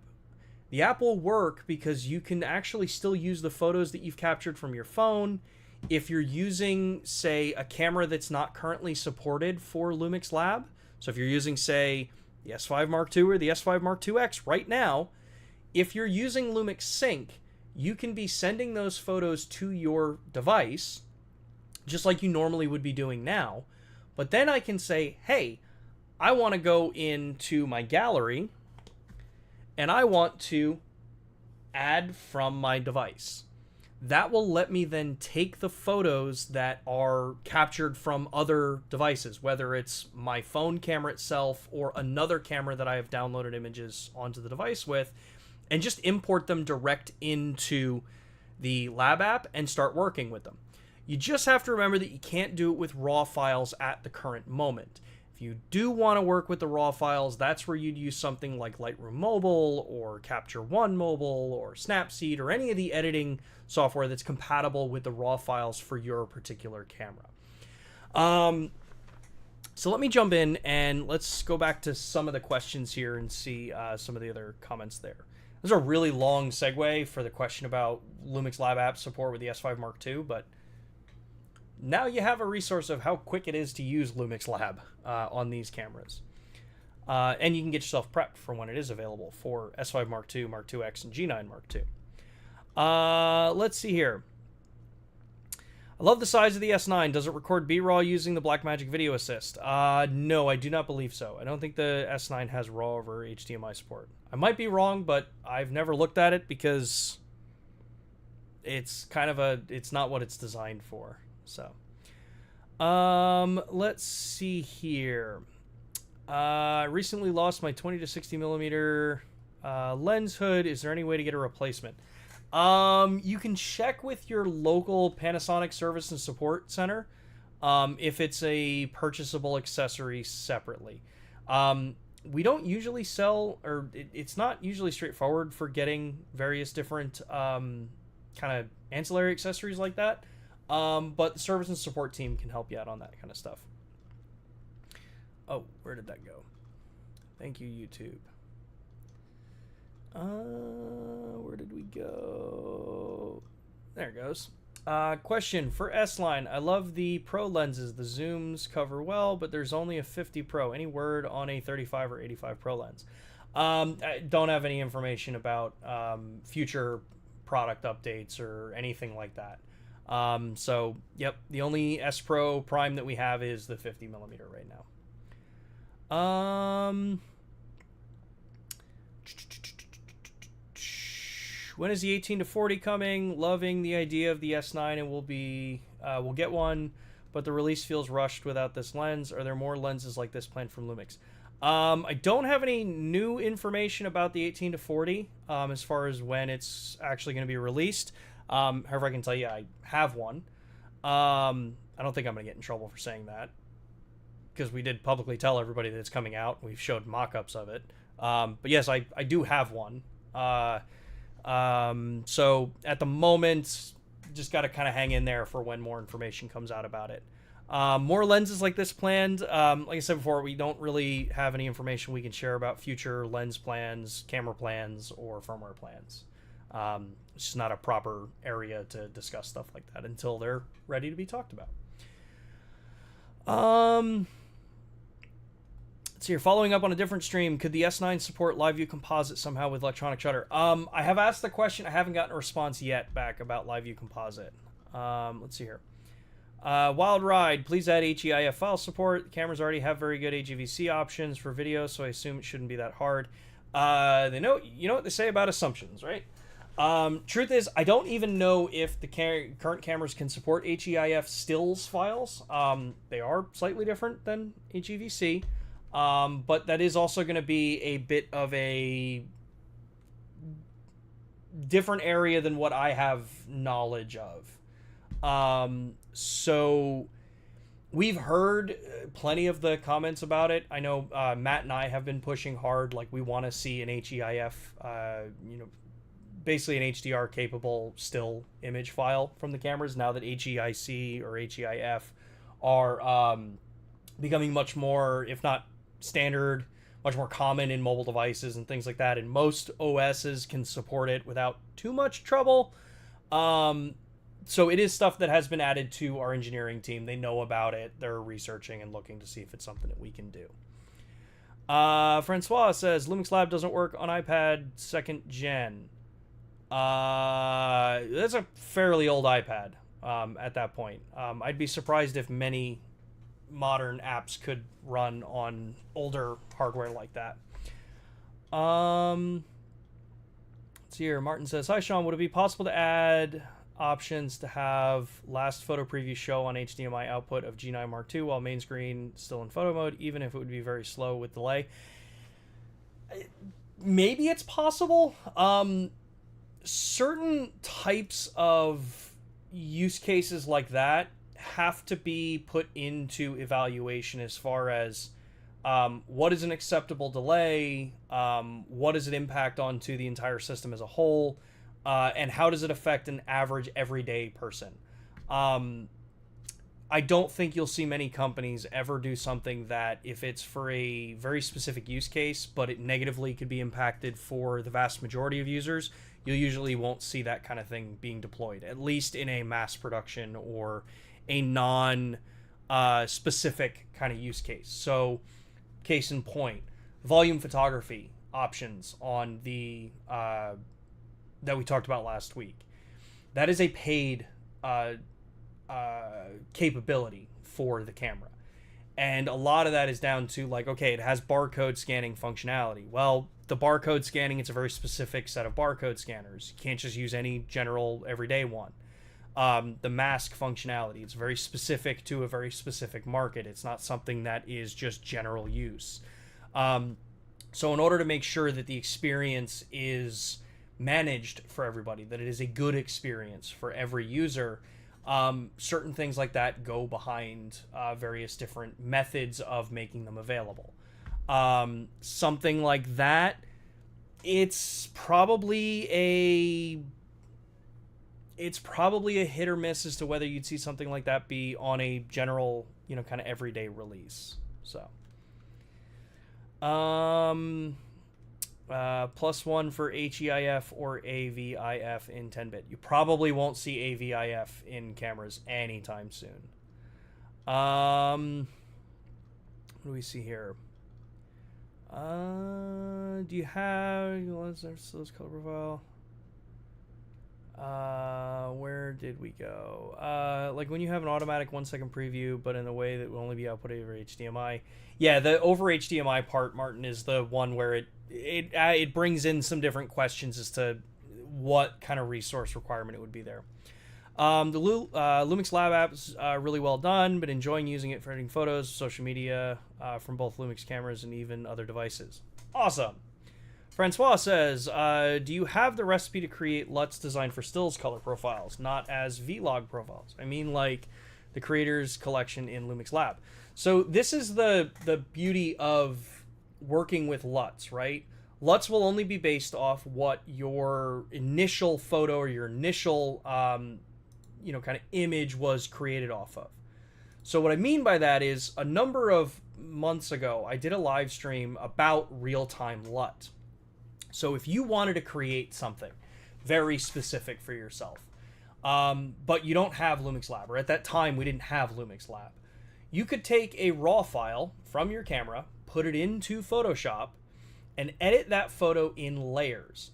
The app will work because you can actually still use the photos that you've captured from your phone. if you're using, say, a camera that's not currently supported for Lumix Lab, so if you're using, say, the S5 Mark II or the S5 Mark IIX right now, if you're using Lumix Sync, you can be sending those photos to your device, just like you normally would be doing now. But then I can say, hey, I want to go into my gallery, and I want to add from my device. That will let me then take the photos that are captured from other devices, whether it's my phone camera itself or another camera that I have downloaded images onto the device with, and just import them direct into the Lab app and start working with them. You just have to remember that you can't do it with RAW files at the current moment. If you do want to work with the RAW files, that's where you'd use something like Lightroom Mobile or Capture One Mobile or Snapseed or any of the editing software that's compatible with the RAW files for your particular camera. So let me jump in and let's go back to some of the questions here and see some of the other comments there. This is a really long segue for the question about Lumix Lab app support with the S5 Mark II, but now you have a resource of how quick it is to use Lumix Lab on these cameras. And you can get yourself prepped for when it is available for S5 Mark II, Mark IIX, and G9 Mark II. Let's see here. I love the size of the S9. Does it record B-RAW using the Blackmagic Video Assist? No, I do not believe so. I don't think the S9 has RAW over HDMI support. I might be wrong, but I've never looked at it because it's kind of it's not what it's designed for. So, let's see here. I recently lost my 20 to 60 millimeter lens hood. Is there any way to get a replacement? You can check with your local Panasonic service and support center if it's a purchasable accessory separately. We don't usually sell, or it's not usually straightforward for getting various different kind of ancillary accessories like that. But the service and support team can help you out on that kind of stuff. Oh, where did that go? Thank you, YouTube. Where did we go? There it goes. Question for S-Line. I love the Pro lenses. The zooms cover well, but there's only a 50 Pro. Any word on a 35 or 85 Pro lens? I don't have any information about future product updates or anything like that. So, yep, the only S Pro Prime that we have is the 50 millimeter right now. When is the 18 to 40 coming? Loving the idea of the S9 and we'll get one, but the release feels rushed without this lens. Are there more lenses like this planned from Lumix? I don't have any new information about the 18 to 40 as far as when it's actually going to be released. However, I can tell you I have one. I don't think I'm going to get in trouble for saying that, because we did publicly tell everybody that it's coming out. We've showed mock-ups of it. But yes, I do have one. So at the moment, just got to kind of hang in there for when more information comes out about it. More lenses like this planned. Like I said before, we don't really have any information we can share about future lens plans, camera plans, or firmware plans. It's just not a proper area to discuss stuff like that until they're ready to be talked about. So you're following up on a different stream. Could the S9 support live view composite somehow with electronic shutter? I have asked the question. I haven't gotten a response yet back about live view composite. Let's see here. Wild Ride, please add HEIF file support. The cameras already have very good AGVC options for video, so I assume it shouldn't be that hard. You know what they say about assumptions, right? Truth is, I don't even know if the current cameras can support HEIF stills files. They are slightly different than HEVC, but that is also going to be a bit of a different area than what I have knowledge of. So we've heard plenty of the comments about it. I know Matt and I have been pushing hard, like we want to see an HEIF, basically an HDR capable still image file from the cameras now that HEIC or HEIF are becoming much more, if not standard, much more common in mobile devices and things like that, and most OSs can support it without too much trouble. So it is stuff that has been added to our engineering team. They know about it. They're researching and looking to see if it's something that we can do. Francois says Lumix Lab doesn't work on iPad 2nd gen. That's a fairly old iPad at that point. I'd be surprised if many modern apps could run on older hardware like that. Let's see here. Martin says, hi, Sean. Would it be possible to add options to have last photo preview show on HDMI output of G9 Mark II while main screen still in photo mode, even if it would be very slow with delay? Maybe it's possible. Certain types of use cases like that have to be put into evaluation as far as what is an acceptable delay, what does it impact onto the entire system as a whole, and how does it affect an average everyday person. I don't think you'll see many companies ever do something that, if it's for a very specific use case, but it negatively could be impacted for the vast majority of users, you usually won't see that kind of thing being deployed, at least in a mass production or a non-specific kind of use case. So, case in point, volume photography options on the that we talked about last week. That is a paid capability for the camera. And a lot of that is down to, like, okay, it has barcode scanning functionality. Well, the barcode scanning, it's a very specific set of barcode scanners. You can't just use any general everyday one. The mask functionality, it's very specific to a very specific market. It's not something that is just general use. So in order to make sure that the experience is managed for everybody, that it is a good experience for every user, certain things like that go behind various different methods of making them available. Something like that, it's probably a hit or miss as to whether you'd see something like that be on a general, kind of everyday release. So, +1 for HEIF or AVIF in 10-bit. You probably won't see AVIF in cameras anytime soon. What do we see here? Do you have those color profile? Where did we go? Like when you have an automatic 1-second preview, but in a way that will only be outputted over HDMI. Yeah, the over HDMI part, Martin, is the one where it brings in some different questions as to what kind of resource requirement it would be there. The LUMIX Lab app is really well done, but enjoying using it for editing photos, social media from both LUMIX cameras and even other devices. Awesome. Francois says, do you have the recipe to create LUTs designed for stills color profiles, not as vlog profiles? I mean, like the creators collection in LUMIX Lab. So this is the beauty of working with LUTs, right? LUTs will only be based off what your initial photo or your initial, kind of image was created off of. So what I mean by that is, a number of months ago, I did a live stream about real-time LUT. So if you wanted to create something very specific for yourself, but you don't have LUMIX Lab, or at that time we didn't have LUMIX Lab, you could take a raw file from your camera, put it into Photoshop, and edit that photo in layers.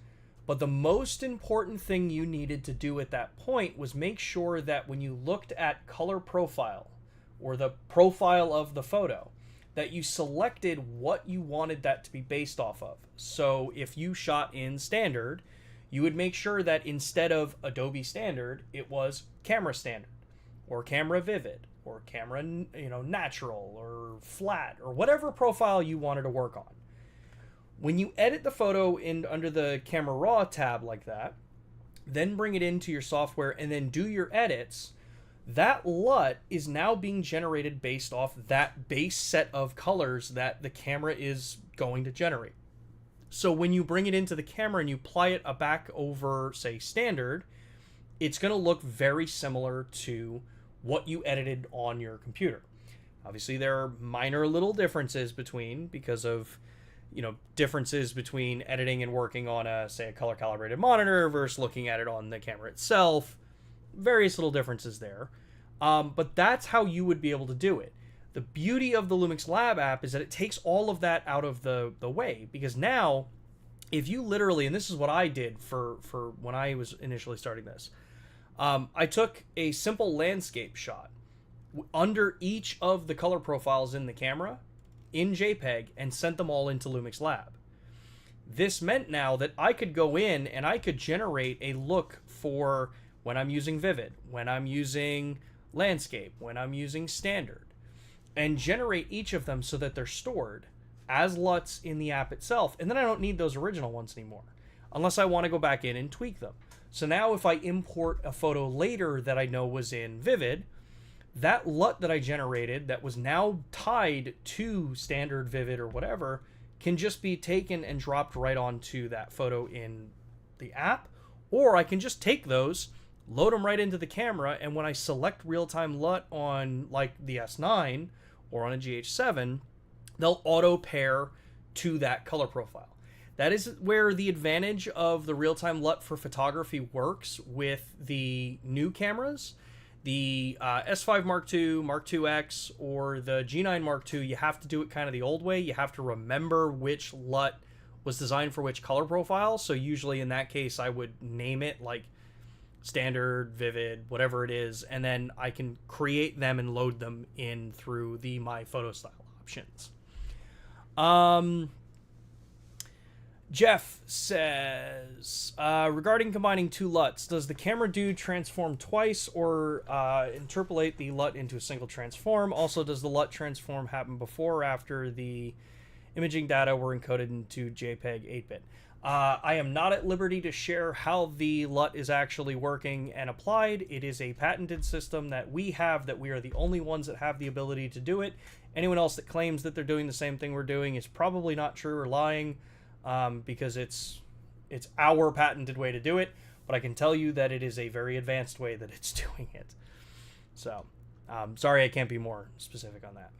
But the most important thing you needed to do at that point was make sure that when you looked at color profile, or the profile of the photo, that you selected what you wanted that to be based off of. So if you shot in standard, you would make sure that instead of Adobe Standard, it was Camera Standard, or Camera Vivid, or Camera, Natural, or Flat, or whatever profile you wanted to work on. When you edit the photo under the Camera Raw tab like that, then bring it into your software and then do your edits, that LUT is now being generated based off that base set of colors that the camera is going to generate. So when you bring it into the camera and you apply it back over, say, standard, it's going to look very similar to what you edited on your computer. Obviously, there are minor little differences because of, differences between editing and working on a color calibrated monitor versus looking at it on the camera itself. various little differences there. But that's how you would be able to do it. The beauty of the Lumix Lab app is that it takes all of that out of the way, because now if you literally, and this is what I did for when I was initially starting this, I took a simple landscape shot under each of the color profiles in the camera in JPEG and sent them all into Lumix Lab. This meant now that I could go in and I could generate a look for when I'm using Vivid, when I'm using landscape, when I'm using standard, and generate each of them so that they're stored as LUTs in the app itself. And then I don't need those original ones anymore unless I want to go back in and tweak them. So now if I import a photo later that I know was in Vivid, that LUT that I generated that was now tied to standard, Vivid, or whatever can just be taken and dropped right onto that photo in the app. Or I can just take those, load them right into the camera, and when I select real-time LUT on like the S9 or on a GH7, they'll auto pair to that color profile. That is where the advantage of the real-time LUT for photography works with the new cameras. The S5 Mark II, Mark II-X, or the G9 Mark II, you have to do it kind of the old way. You have to remember which LUT was designed for which color profile. So usually in that case, I would name it like standard, Vivid, whatever it is, and then I can create them and load them in through the My Photo Style options. Jeff says, regarding combining two LUTs, does the camera do transform twice or interpolate the LUT into a single transform? Also, does the LUT transform happen before or after the imaging data were encoded into JPEG 8-bit? I am not at liberty to share how the LUT is actually working and applied. It is a patented system that we have, that we are the only ones that have the ability to do it. Anyone else that claims that they're doing the same thing we're doing is probably not true or lying, because it's our patented way to do it. But I can tell you that it is a very advanced way that it's doing it. So, sorry I can't be more specific on that.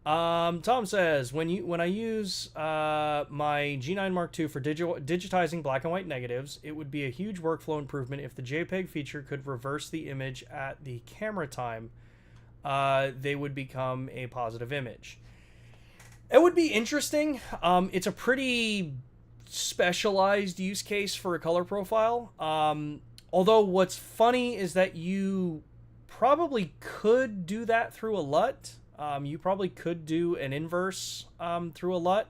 Tom says, when I use my G9 Mark II for digitizing black and white negatives, it would be a huge workflow improvement if the JPEG feature could reverse the image at the camera time. They would become a positive image. It would be interesting. It's a pretty specialized use case for a color profile. Although what's funny is that you probably could do that through a LUT. You probably could do an inverse through a LUT.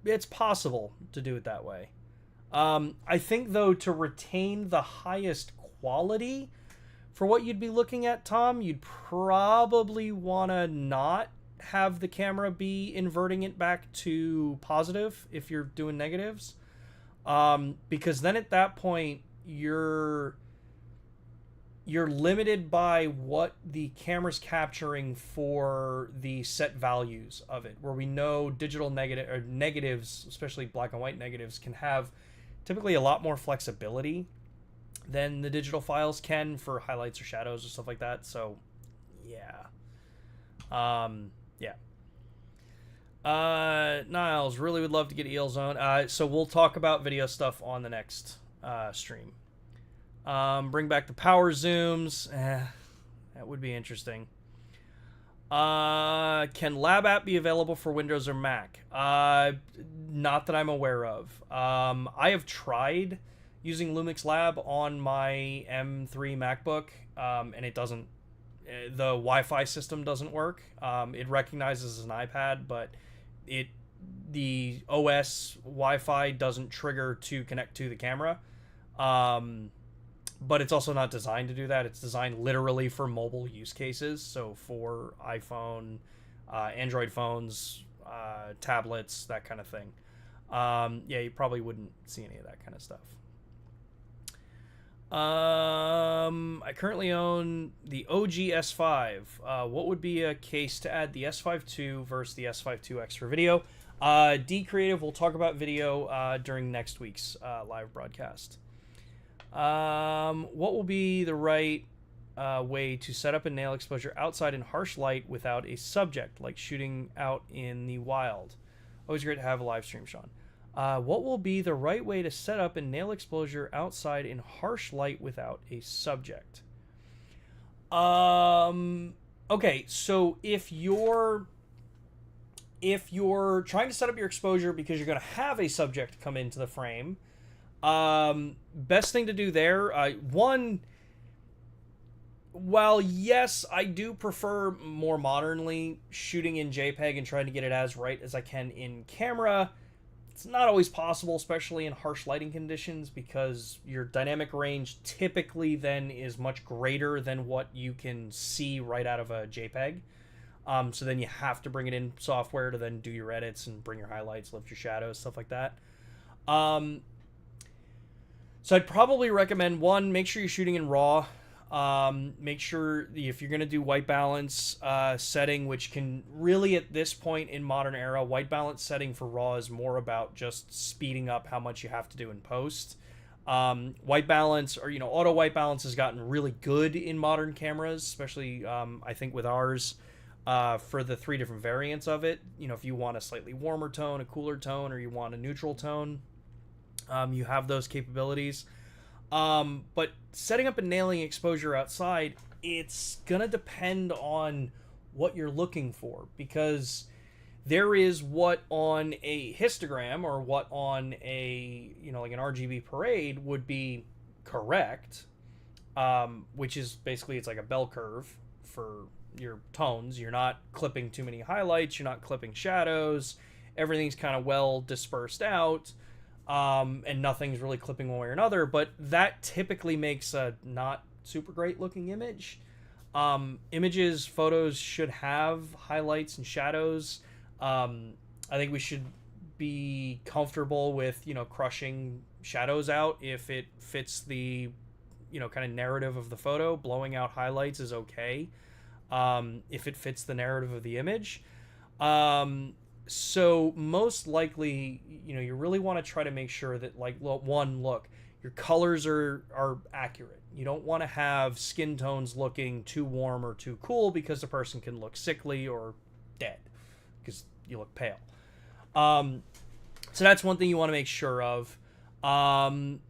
It's possible to do it that way. I think, though, to retain the highest quality for what you'd be looking at, Tom, you'd probably want to not have the camera be inverting it back to positive if you're doing negatives. Because then at that point, you're limited by what the camera's capturing for the set values of it, where we know digital negatives, especially black and white negatives, can have typically a lot more flexibility than the digital files can for highlights or shadows or stuff like that. So yeah. Niles, really would love to get ELZone. So we'll talk about video stuff on the next stream. Bring back the power zooms. That would be interesting. Can Lab app be available for Windows or Mac? Not that I'm aware of. I have tried using Lumix Lab on my M3 MacBook, and it doesn't. The Wi-Fi system doesn't work. It recognizes as an iPad, but the OS Wi-Fi doesn't trigger to connect to the camera. But it's also not designed to do that. It's designed literally for mobile use cases. So for iPhone, Android phones, tablets, that kind of thing. Yeah, you probably wouldn't see any of that kind of stuff. I currently own the OG S5. What would be a case to add the S5 II versus the S5 IIX for video? D Creative will talk about video during next week's live broadcast. What will be the right way to set up and nail exposure outside in harsh light without a subject, like shooting out in the wild? Always great to have a live stream, Sean. What will be the right way to set up and nail exposure outside in harsh light without a subject? Okay, so if you're trying to set up your exposure because you're going to have a subject come into the frame, best thing to do there, one, while yes, I do prefer more modernly shooting in JPEG and trying to get it as right as I can in camera, it's not always possible, especially in harsh lighting conditions, because your dynamic range typically then is much greater than what you can see right out of a JPEG. So then you have to bring it in software to then do your edits and bring your highlights, lift your shadows, stuff like that. So I'd probably recommend, one, make sure you're shooting in RAW. Make sure if you're going to do white balance setting, which can really at this point in modern era, white balance setting for RAW is more about just speeding up how much you have to do in post. White balance, or auto white balance, has gotten really good in modern cameras, especially I think with ours, for the 3 different variants of it. If you want a slightly warmer tone, a cooler tone, or you want a neutral tone, you have those capabilities. But setting up and nailing exposure outside, it's gonna depend on what you're looking for, because there is what on a histogram or what on a like an RGB parade would be correct, which is basically, it's like a bell curve for your tones. You're not clipping too many highlights, you're not clipping shadows, everything's kind of well dispersed out. And nothing's really clipping one way or another, but that typically makes a not super great looking image. Photos should have highlights and shadows. I think we should be comfortable with, crushing shadows out if it fits the, kind of narrative of the photo. Blowing out highlights is okay, if it fits the narrative of the image. So most likely, you really want to try to make sure that, like, look, your colors are accurate. You don't want to have skin tones looking too warm or too cool, because the person can look sickly or dead because you look pale. So that's one thing you want to make sure of. In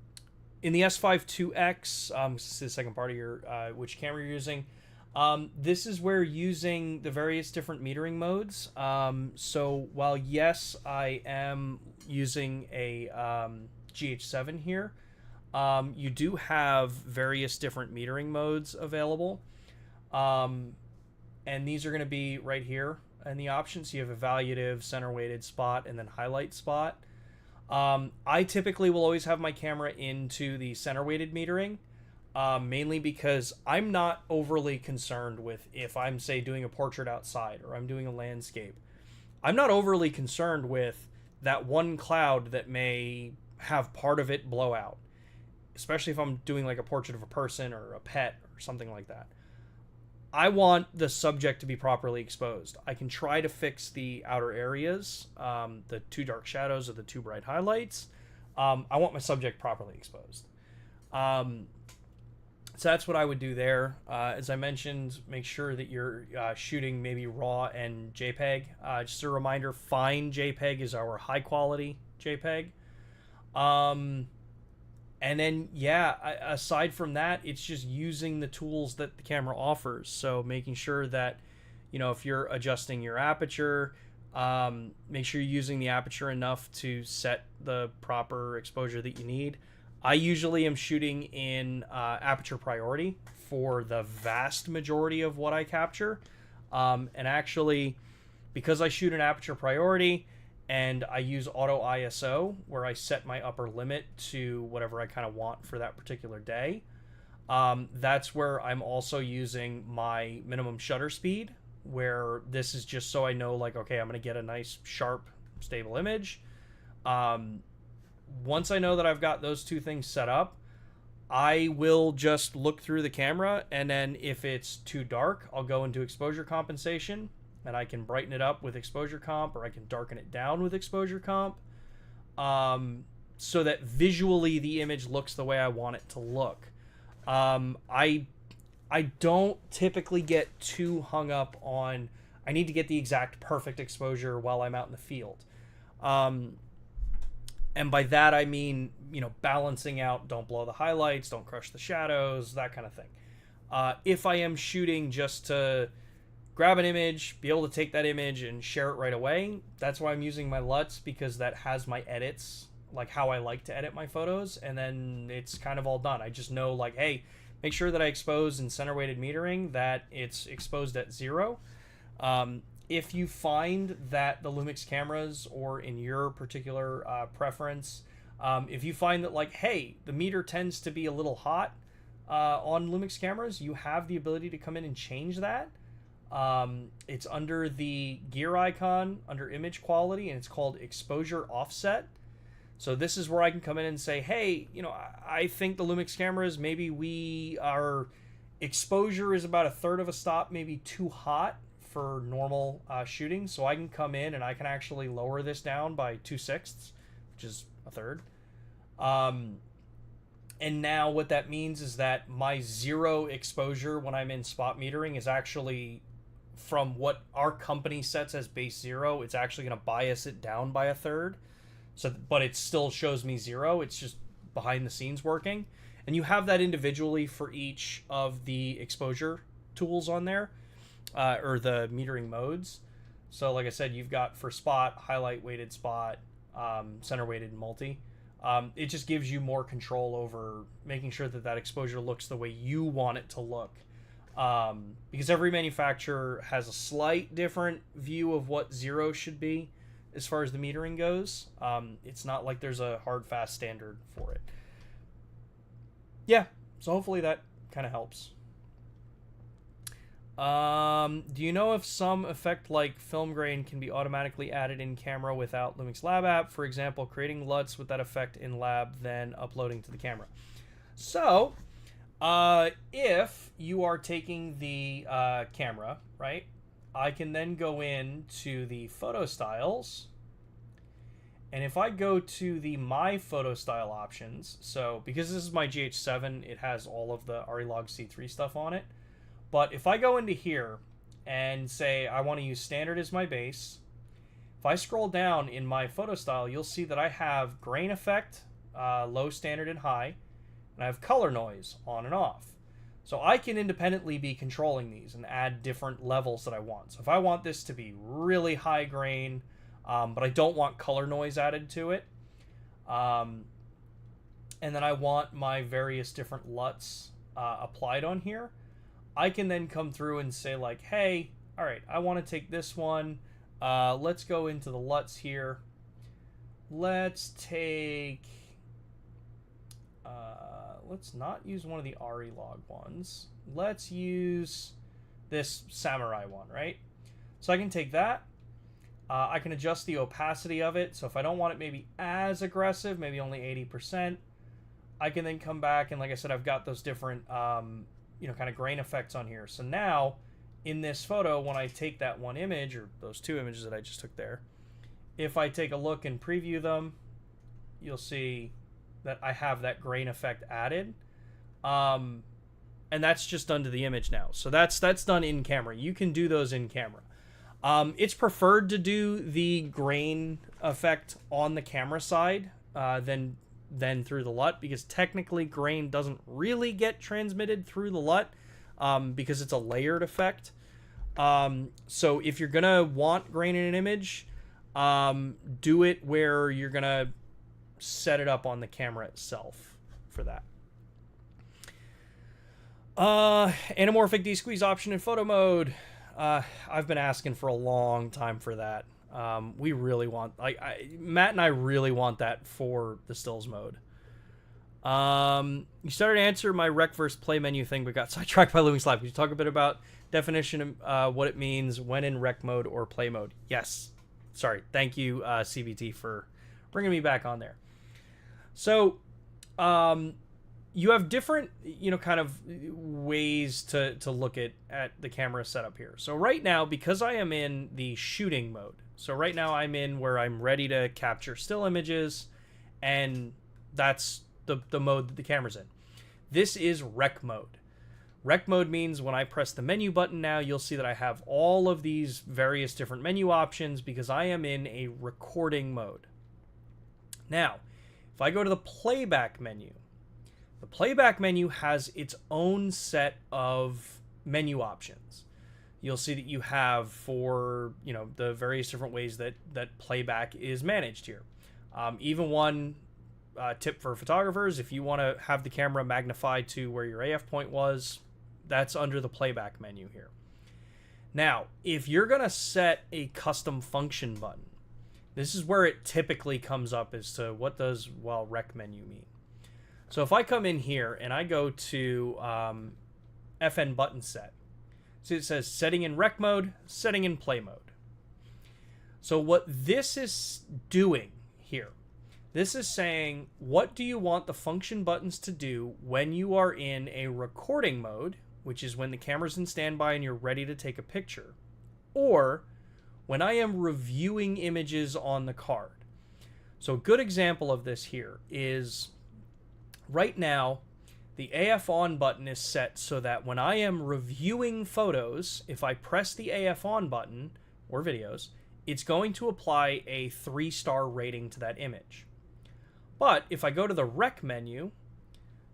the S5 IIX, this is the second part of your which camera you're using. This is where using the various different metering modes. So while yes, I am using a GH7 here, you do have various different metering modes available. And these are going to be right here in the options. You have evaluative, center weighted, spot, and then highlight spot. I typically will always have my camera into the center weighted metering. Mainly because I'm not overly concerned with, if I'm, say, doing a portrait outside or I'm doing a landscape, I'm not overly concerned with that one cloud that may have part of it blow out, especially if I'm doing like a portrait of a person or a pet or something like that. I want the subject to be properly exposed. I can try to fix the outer areas, the too dark shadows or the too bright highlights. I want my subject properly exposed. So that's what I would do there. As I mentioned, make sure that you're shooting maybe RAW and JPEG. Just a reminder, fine JPEG is our high quality JPEG. And then, yeah, aside from that, it's just using the tools that the camera offers. So making sure that, if you're adjusting your aperture, make sure you're using the aperture enough to set the proper exposure that you need. I usually am shooting in aperture priority for the vast majority of what I capture. And actually, because I shoot in aperture priority and I use auto ISO, where I set my upper limit to whatever I kind of want for that particular day, that's where I'm also using my minimum shutter speed, where this is just so I know, like, okay, I'm going to get a nice, sharp, stable image. Once I know that I've got those two things set up, I will just look through the camera, and then if it's too dark, I'll go into exposure compensation, and I can brighten it up with exposure comp, or I can darken it down with exposure comp, so that visually the image looks the way I want it to look. I don't typically get too hung up on, I need to get the exact perfect exposure while I'm out in the field. And by that I mean, balancing out, don't blow the highlights, don't crush the shadows, that kind of thing. If I am shooting just to grab an image, be able to take that image and share it right away, that's why I'm using my LUTs, because that has my edits, like how I like to edit my photos, and then it's kind of all done. I just know, like, hey, make sure that I expose in center weighted metering that it's exposed at 0. If you find that the Lumix cameras, or in your particular preference, if you find that, like, hey, the meter tends to be a little hot on Lumix cameras, you have the ability to come in and change that. It's under the gear icon, under image quality, and it's called exposure offset. So this is where I can come in and say, hey, I think the Lumix cameras, maybe our exposure is about 1/3 of a stop, maybe too hot for normal shooting. So I can come in and I can actually lower this down by 2/6, which is 1/3. And now what that means is that my 0 exposure when I'm in spot metering is actually, from what our company sets as base 0, it's actually going to bias it down by 1/3. So, but it still shows me 0. It's just behind the scenes working. And you have that individually for each of the exposure tools on there, or the metering modes. So like I said, you've got for spot, highlight weighted spot, center weighted multi. It just gives you more control over making sure that that exposure looks the way you want it to look. Because every manufacturer has a slight different view of what 0 should be as far as the metering goes. It's not like there's a hard, fast standard for it. Yeah, so hopefully that kind of helps. Do you know if some effect like film grain can be automatically added in camera without Lumix Lab app? For example, creating LUTs with that effect in lab, then uploading to the camera. So, if you are taking the camera, right, I can then go into the photo styles. And if I go to the My Photo Style options, so because this is my GH7, it has all of the Arilog C3 stuff on it. But if I go into here and say I want to use standard as my base, if I scroll down in my photo style, you'll see that I have grain effect, low, standard, and high, and I have color noise on and off. So I can independently be controlling these and add different levels that I want. So if I want this to be really high grain, but I don't want color noise added to it, and then I want my various different LUTs applied on here, I can then come through and say, like, hey, all right, I want to take this one. Let's go into the LUTs here. Let's take, let's not use one of the Arilog ones. Let's use this Samurai one, right? So I can take that. I can adjust the opacity of it. So if I don't want it maybe as aggressive, maybe only 80%, I can then come back and, like I said, I've got those different kind of grain effects on here. So now in this photo, when I take that one image, or those two images that I just took there, if I take a look and preview them, you'll see that I have that grain effect added. And that's just done to the image now. So that's done in camera. You can do those in camera. It's preferred to do the grain effect on the camera side than through the LUT, because technically grain doesn't really get transmitted through the LUT because it's a layered effect. So if you're gonna want grain in an image, do it where you're gonna set it up on the camera itself for that. Anamorphic desqueeze option in photo mode. I've been asking for a long time for that. We really want, Matt and I really want that for the stills mode. You started to answer my rec versus play menu thing, but got sidetracked by Lumix Live. Could you talk a bit about definition of what it means when in rec mode or play mode? Yes. Sorry. Thank you, CBT, for bringing me back on there. So, you have different, kind of ways to look at the camera setup here. So right now, because I am in the shooting mode, so right now I'm in where I'm ready to capture still images, and that's the mode that the camera's in. This is rec mode. Rec mode means when I press the menu button now, you'll see that I have all of these various different menu options because I am in a recording mode. Now, If I go to the playback menu, the playback menu has its own set of menu options. You'll see that you have for, the various different ways that playback is managed here. Even one tip for photographers, if you want to have the camera magnified to where your AF point was, that's under the playback menu here. Now, if you're going to set a custom function button, this is where it typically comes up as to what does rec menu mean. So if I come in here and I go to FN button set, so it says setting in rec mode, setting in play mode. So what this is doing here, this is saying, what do you want the function buttons to do when you are in a recording mode, which is when the camera's in standby and you're ready to take a picture, or when I am reviewing images on the card. So a good example of this here is right now, the AF on button is set so that when I am reviewing photos, if I press the AF on button or videos, it's going to apply a 3-star rating to that image. But if I go to the rec menu,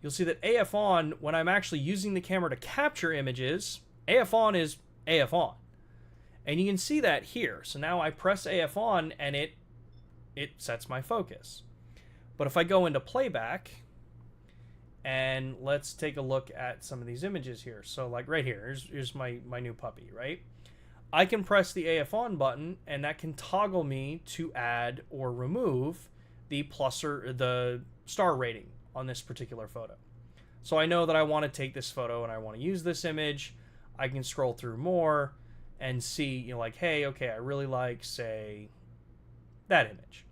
you'll see that AF on, when I'm actually using the camera to capture images, AF on is AF on. And you can see that here. So now I press AF on and it sets my focus. But if I go into playback, and let's take a look at some of these images here. So like right here, here's my new puppy, right? I can press the AF on button and that can toggle me to add or remove the plus or the star rating on this particular photo. So I know that I want to take this photo and I want to use this image. I can scroll through more and see, like, hey, okay, I really like, say, that image.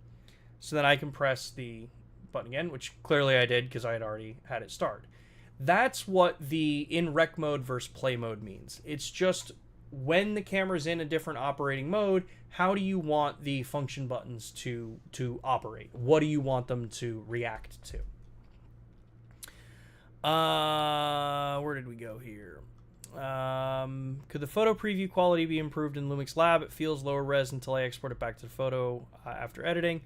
So then I can press the button again, which clearly I did because I had already had it starred. That's what the in rec mode versus play mode means. It's just when the camera's in a different operating mode, how do you want the function buttons to operate? What do you want them to react to? Where did we go here? Could the photo preview quality be improved in LUMIX Lab? It feels lower res until I export it back to the photo after editing.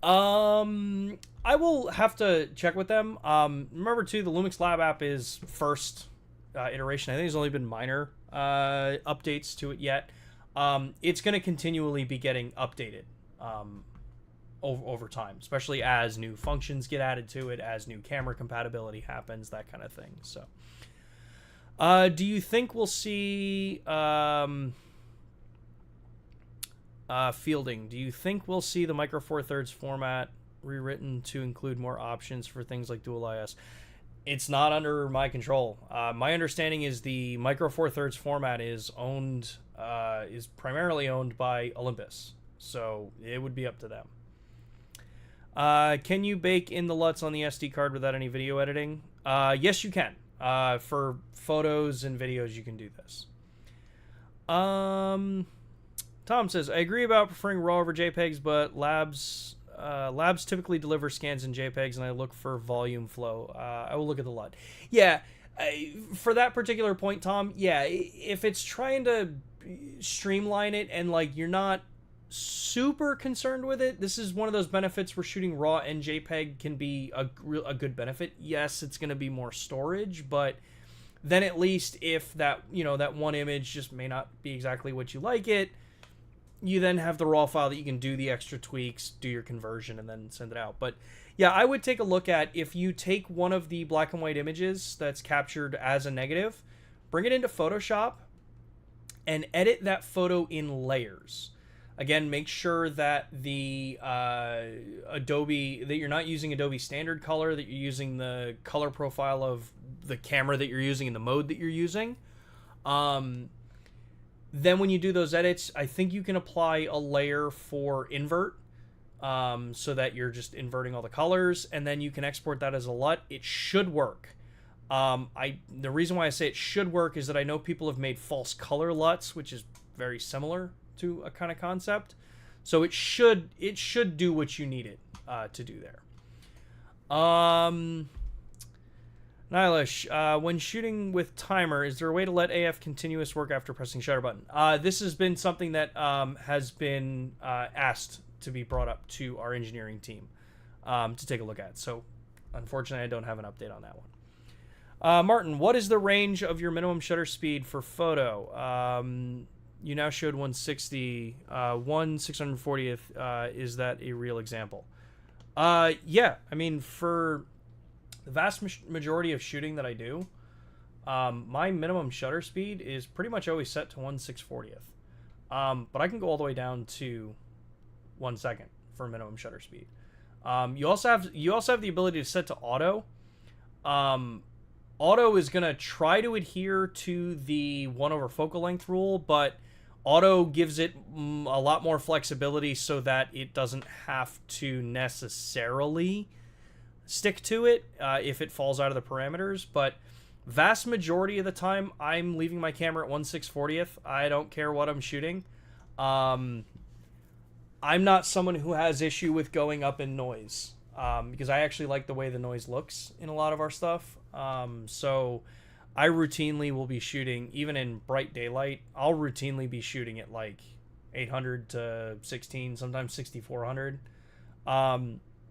I will have to check with them. Remember too, the LUMIX Lab app is first iteration. I think there's only been minor updates to it yet. It's going to continually be getting updated over time, especially as new functions get added to it, as new camera compatibility happens, that kind of thing. So, do you think we'll see Fielding? Do you think we'll see the Micro Four Thirds format rewritten to include more options for things like Dual IS? It's not under my control. My understanding is the Micro Four Thirds format is primarily owned by Olympus, so it would be up to them. Can you bake in the LUTs on the SD card without any video editing? Yes, you can. For photos and videos, you can do this. Tom says, I agree about preferring RAW over JPEGs, but labs typically deliver scans in JPEGs, and I look for volume flow. I will look at the LUT. Yeah, for that particular point, Tom, yeah, if it's trying to streamline it and, like, you're not super concerned with it, this is one of those benefits where shooting RAW and JPEG can be a good benefit. Yes, it's going to be more storage, but then at least if that, that one image just may not be exactly what you like it, you then have the RAW file that you can do the extra tweaks, do your conversion, and then send it out. But yeah, I would take a look at, if you take one of the black and white images that's captured as a negative, bring it into Photoshop and edit that photo in layers. Again, make sure that the Adobe, that you're not using Adobe standard color, that you're using the color profile of the camera that you're using and the mode that you're using. Then when you do those edits, I think you can apply a layer for invert, so that you're just inverting all the colors, and then you can export that as a LUT. It should work. The reason why I say it should work is that I know people have made false color LUTs, which is very similar to a kind of concept. So it should do what you need it to do there. Nylish, when shooting with timer, is there a way to let AF continuous work after pressing shutter button? This has been something that has been asked to be brought up to our engineering team. to take a look at. So unfortunately, I don't have an update on that one. Martin, what is the range of your minimum shutter speed for photo? You now showed 160, 1/640th. Is that a real example? Yeah, I mean, for the vast majority of shooting that I do, my minimum shutter speed is pretty much always set to 1/640th. But I can go all the way down to 1 second for minimum shutter speed. You also have the ability to set to auto. Auto is going to try to adhere to the 1 over focal length rule, but auto gives it a lot more flexibility so that it doesn't have to necessarily stick to it if it falls out of the parameters. But vast majority of the time, I'm leaving my camera at 1/640th. I don't care what I'm shooting. I'm not someone who has issue with going up in noise. Because I actually like the way the noise looks in a lot of our stuff. So I routinely will be shooting, even in bright daylight, I'll routinely be shooting at like 800 to 16, sometimes 6400.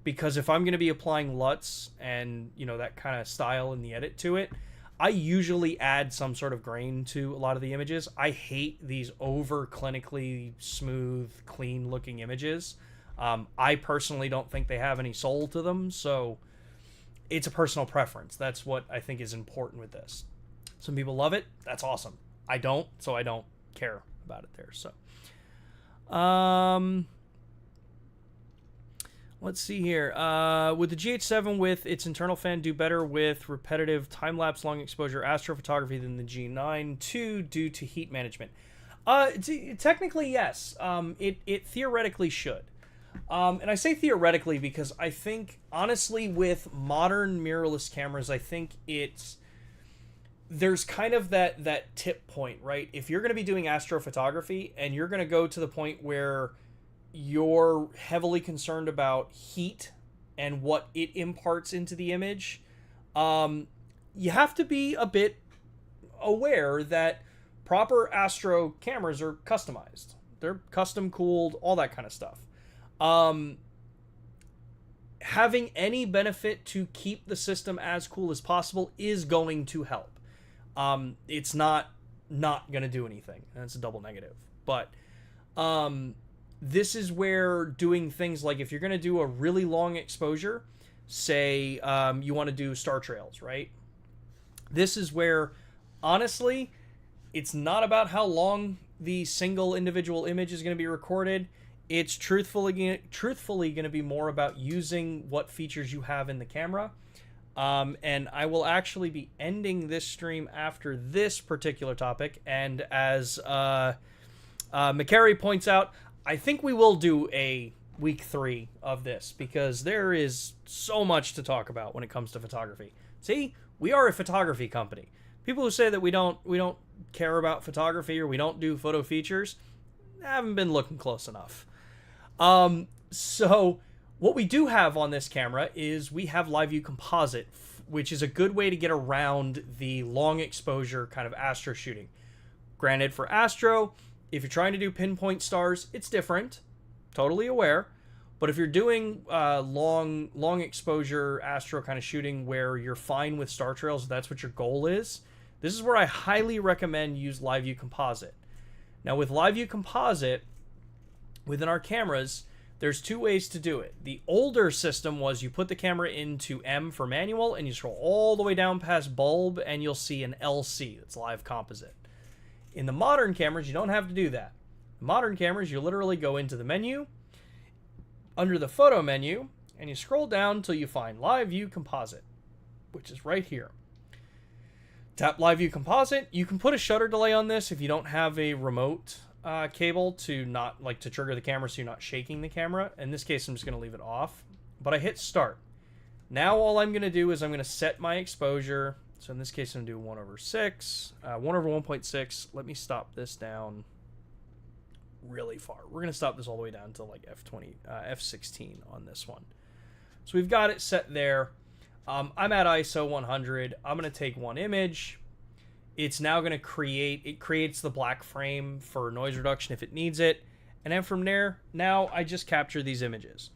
Because if I'm going to be applying LUTs and, you know, that kind of style in the edit to it, I usually add some sort of grain to a lot of the images. I hate these over clinically smooth, clean looking images. I personally don't think they have any soul to them, so it's a personal preference. That's what I think is important with this. Some people love it. That's awesome. I don't, so I don't care about it there. So, let's see here. Would the GH7 with its internal fan do better with repetitive time-lapse long exposure astrophotography than the G9 due to heat management? Technically, yes. It theoretically should. And I say theoretically because I think, honestly, with modern mirrorless cameras, I think there's kind of that tip point, right? If you're going to be doing astrophotography and you're going to go to the point where you're heavily concerned about heat and what it imparts into the image, you have to be a bit aware that proper astro cameras are customized. They're custom cooled, all that kind of stuff. Having any benefit to keep the system as cool as possible is going to help. It's not going to do anything. That's a double negative. But this is where doing things like, if you're going to do a really long exposure, say you want to do star trails, right? This is where, honestly, it's not about how long the single individual image is going to be recorded. It's truthfully going to be more about using what features you have in the camera. And I will actually be ending this stream after this particular topic. And as McCary points out, I think we will do a week 3 of this because there is so much to talk about when it comes to photography. See, we are a photography company. People who say that we don't care about photography or we don't do photo features haven't been looking close enough. So what we do have on this camera is we have live view composite, which is a good way to get around the long exposure kind of astro shooting. Granted, for astro, if you're trying to do pinpoint stars, it's different. Totally aware. But if you're doing long exposure astro kind of shooting where you're fine with star trails, that's what your goal is, this is where I highly recommend use live view composite. Now with live view composite, within our cameras, there's 2 ways to do it. The older system was you put the camera into M for manual and you scroll all the way down past bulb and you'll see an LC, that's live composite. In the modern cameras, you don't have to do that. In modern cameras, you literally go into the menu, under the photo menu, and you scroll down until you find live view composite, which is right here. Tap live view composite. You can put a shutter delay on this if you don't have a remote cable to to trigger the camera so you're not shaking the camera. In this case, I'm just going to leave it off. But I hit start. Now all I'm going to do is I'm going to set my exposure. So in this case, I'm going to do 1/6, 1/1.6. Let me stop this down really far. We're going to stop this all the way down to like F16 on this one. So we've got it set there. I'm at ISO 100. I'm going to take one image. It's now going to creates the black frame for noise reduction if it needs it. And then from there, now I just capture these images.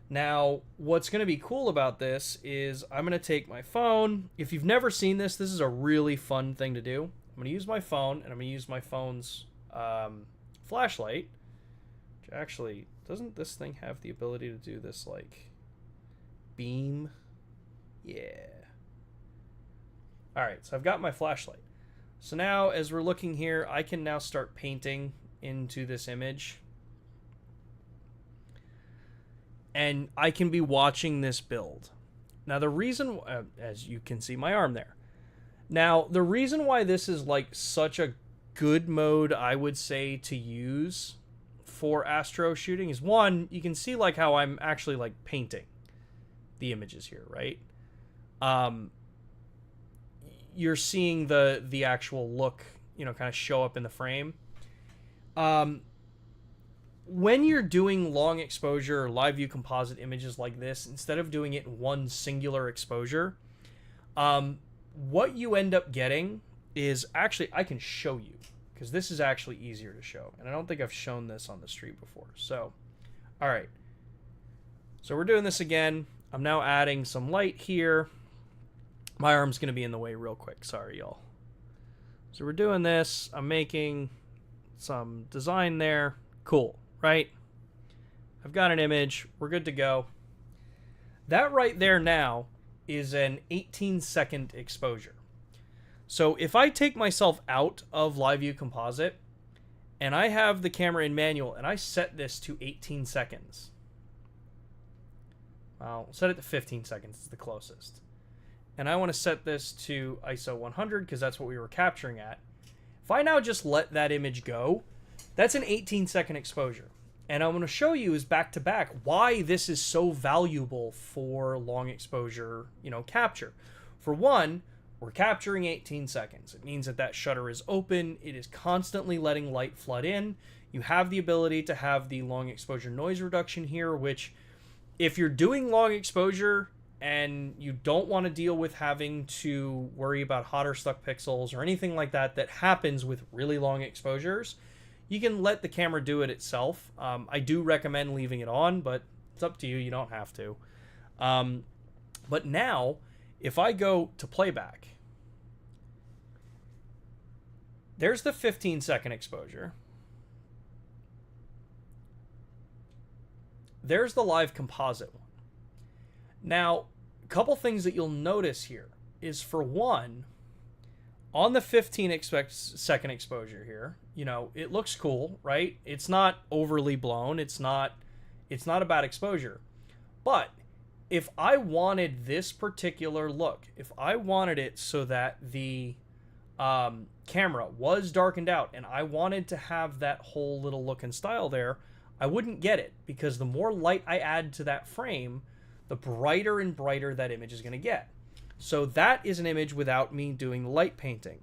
Now, what's going to be cool about this is I'm going to take my phone. If you've never seen this, this is a really fun thing to do. I'm going to use my phone, and I'm going to use my phone's flashlight. Which actually, doesn't this thing have the ability to do this, like, beam? Yeah. Alright, so I've got my flashlight. So now, as we're looking here, I can now start painting into this image. And I can be watching this build. Now, the reason, as you can see my arm there. Now, the reason why this is like such a good mode, I would say, to use for astro shooting is, one, you can see like how I'm actually like painting the images here, right? You're seeing the actual look, you know, kind of show up in the frame. When you're doing long exposure or live view composite images like this, instead of doing it in one singular exposure, what you end up getting is, actually, I can show you, because this is actually easier to show. And I don't think I've shown this on the street before. So, all right. So we're doing this again. I'm now adding some light here. My arm's going to be in the way real quick. Sorry, y'all. So we're doing this. I'm making some design there. Cool, right? I've got an image. We're good to go. That right there now is an 18-second exposure. So if I take myself out of Live View Composite and I have the camera in manual and I set this to 18 seconds, I'll set it to 15 seconds, it's the closest. And I want to set this to ISO 100 because that's what we were capturing at. If I now just let that image go, that's an 18-second exposure. And I'm going to show you is back to back why this is so valuable for long exposure, you know, capture. For one, we're capturing 18 seconds. It means that that shutter is open. It is constantly letting light flood in. You have the ability to have the long exposure noise reduction here, which if you're doing long exposure and you don't want to deal with having to worry about hot or stuck pixels or anything like that that happens with really long exposures, you can let the camera do it itself. I do recommend leaving it on, but it's up to you. You don't have to. But now, if I go to playback, there's the 15-second exposure. There's the live composite one. Now, a couple things that you'll notice here is, for one, on the 15-second exposure here, you know, it looks cool, right? It's not overly blown. It's not a bad exposure. But if I wanted this particular look, if I wanted it so that the camera was darkened out and I wanted to have that whole little look and style there, I wouldn't get it, because the more light I add to that frame, the brighter and brighter that image is going to get. So that is an image without me doing the light painting.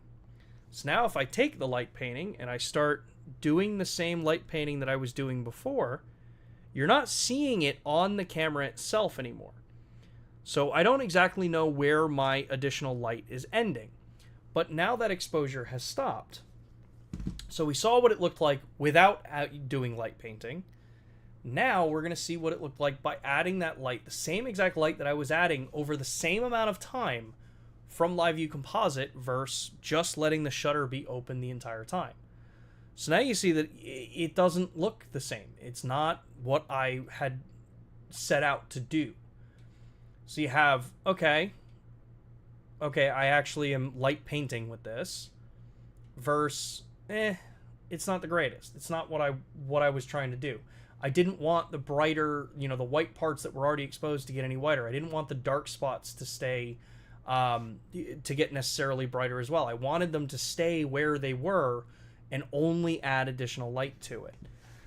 So now if I take the light painting and I start doing the same light painting that I was doing before, you're not seeing it on the camera itself anymore. So I don't exactly know where my additional light is ending. But now that exposure has stopped. So we saw what it looked like without doing light painting. Now we're going to see what it looked like by adding that light, the same exact light that I was adding over the same amount of time from Live View Composite versus just letting the shutter be open the entire time. So now you see that it doesn't look the same. It's not what I had set out to do. So you have, okay, I actually am light painting with this versus, it's not the greatest. It's not what I was trying to do. I didn't want the brighter, you know, the white parts that were already exposed to get any whiter. I didn't want the dark spots to stay, to get necessarily brighter as well. I wanted them to stay where they were and only add additional light to it.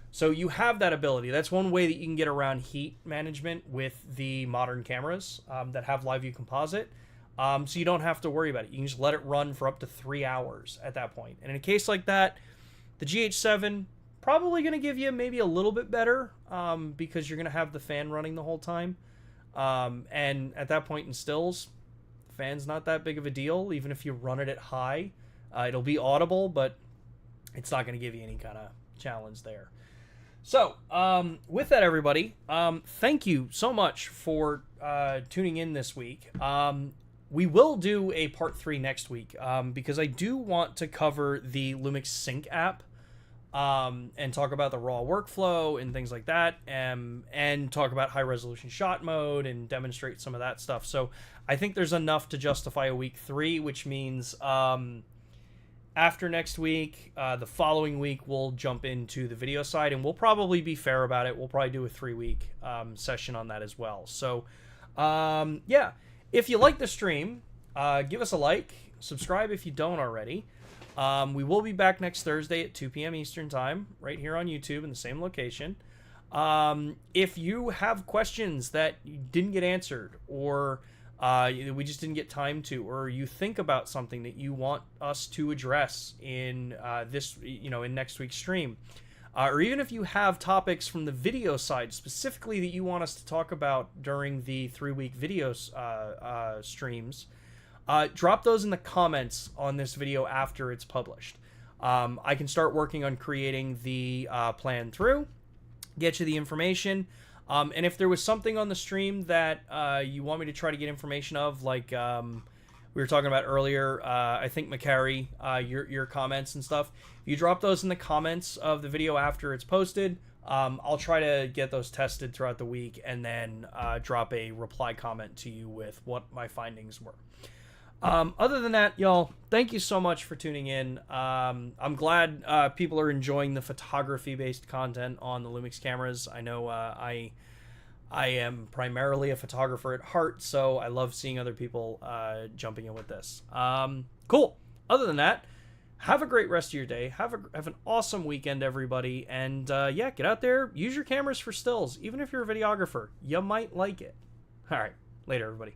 So you have that ability. That's one way that you can get around heat management with the modern cameras that have Live View Composite. So you don't have to worry about it. You can just let it run for up to 3 hours at that point. And in a case like that, the GH7 probably going to give you maybe a little bit better because you're going to have the fan running the whole time. And at that point in stills, the fan's not that big of a deal. Even if you run it at high, it'll be audible, but it's not going to give you any kind of challenge there. So, with that, everybody, thank you so much for tuning in this week. We will do a part 3 next week because I do want to cover the LUMIX Sync app and talk about the raw workflow and things like that, and talk about high resolution shot mode and demonstrate some of that stuff. So I think there's enough to justify a week 3, which means after next week, the following week, we'll jump into the video side, and we'll probably be fair about it. We'll probably do a 3-week session on that as well. So, yeah, if you like the stream, give us a like, subscribe if you don't already. We will be back next Thursday at 2 p.m. Eastern Time, right here on YouTube in the same location. If you have questions that didn't get answered, or we just didn't get time to, or you think about something that you want us to address in in next week's stream, or even if you have topics from the video side specifically that you want us to talk about during the 3-week video streams, drop those in the comments on this video after it's published. I can start working on creating the plan through, get you the information. And if there was something on the stream that you want me to try to get information of, like we were talking about earlier, I think Macari, your comments and stuff, if you drop those in the comments of the video after it's posted, I'll try to get those tested throughout the week and then drop a reply comment to you with what my findings were. Other than that, y'all, thank you so much for tuning in. I'm glad people are enjoying the photography-based content on the LUMIX cameras. I know I am primarily a photographer at heart, so I love seeing other people jumping in with this. Cool. Other than that, have a great rest of your day. Have an awesome weekend, everybody. And yeah, get out there, use your cameras for stills. Even if you're a videographer, you might like it. All right, later, everybody.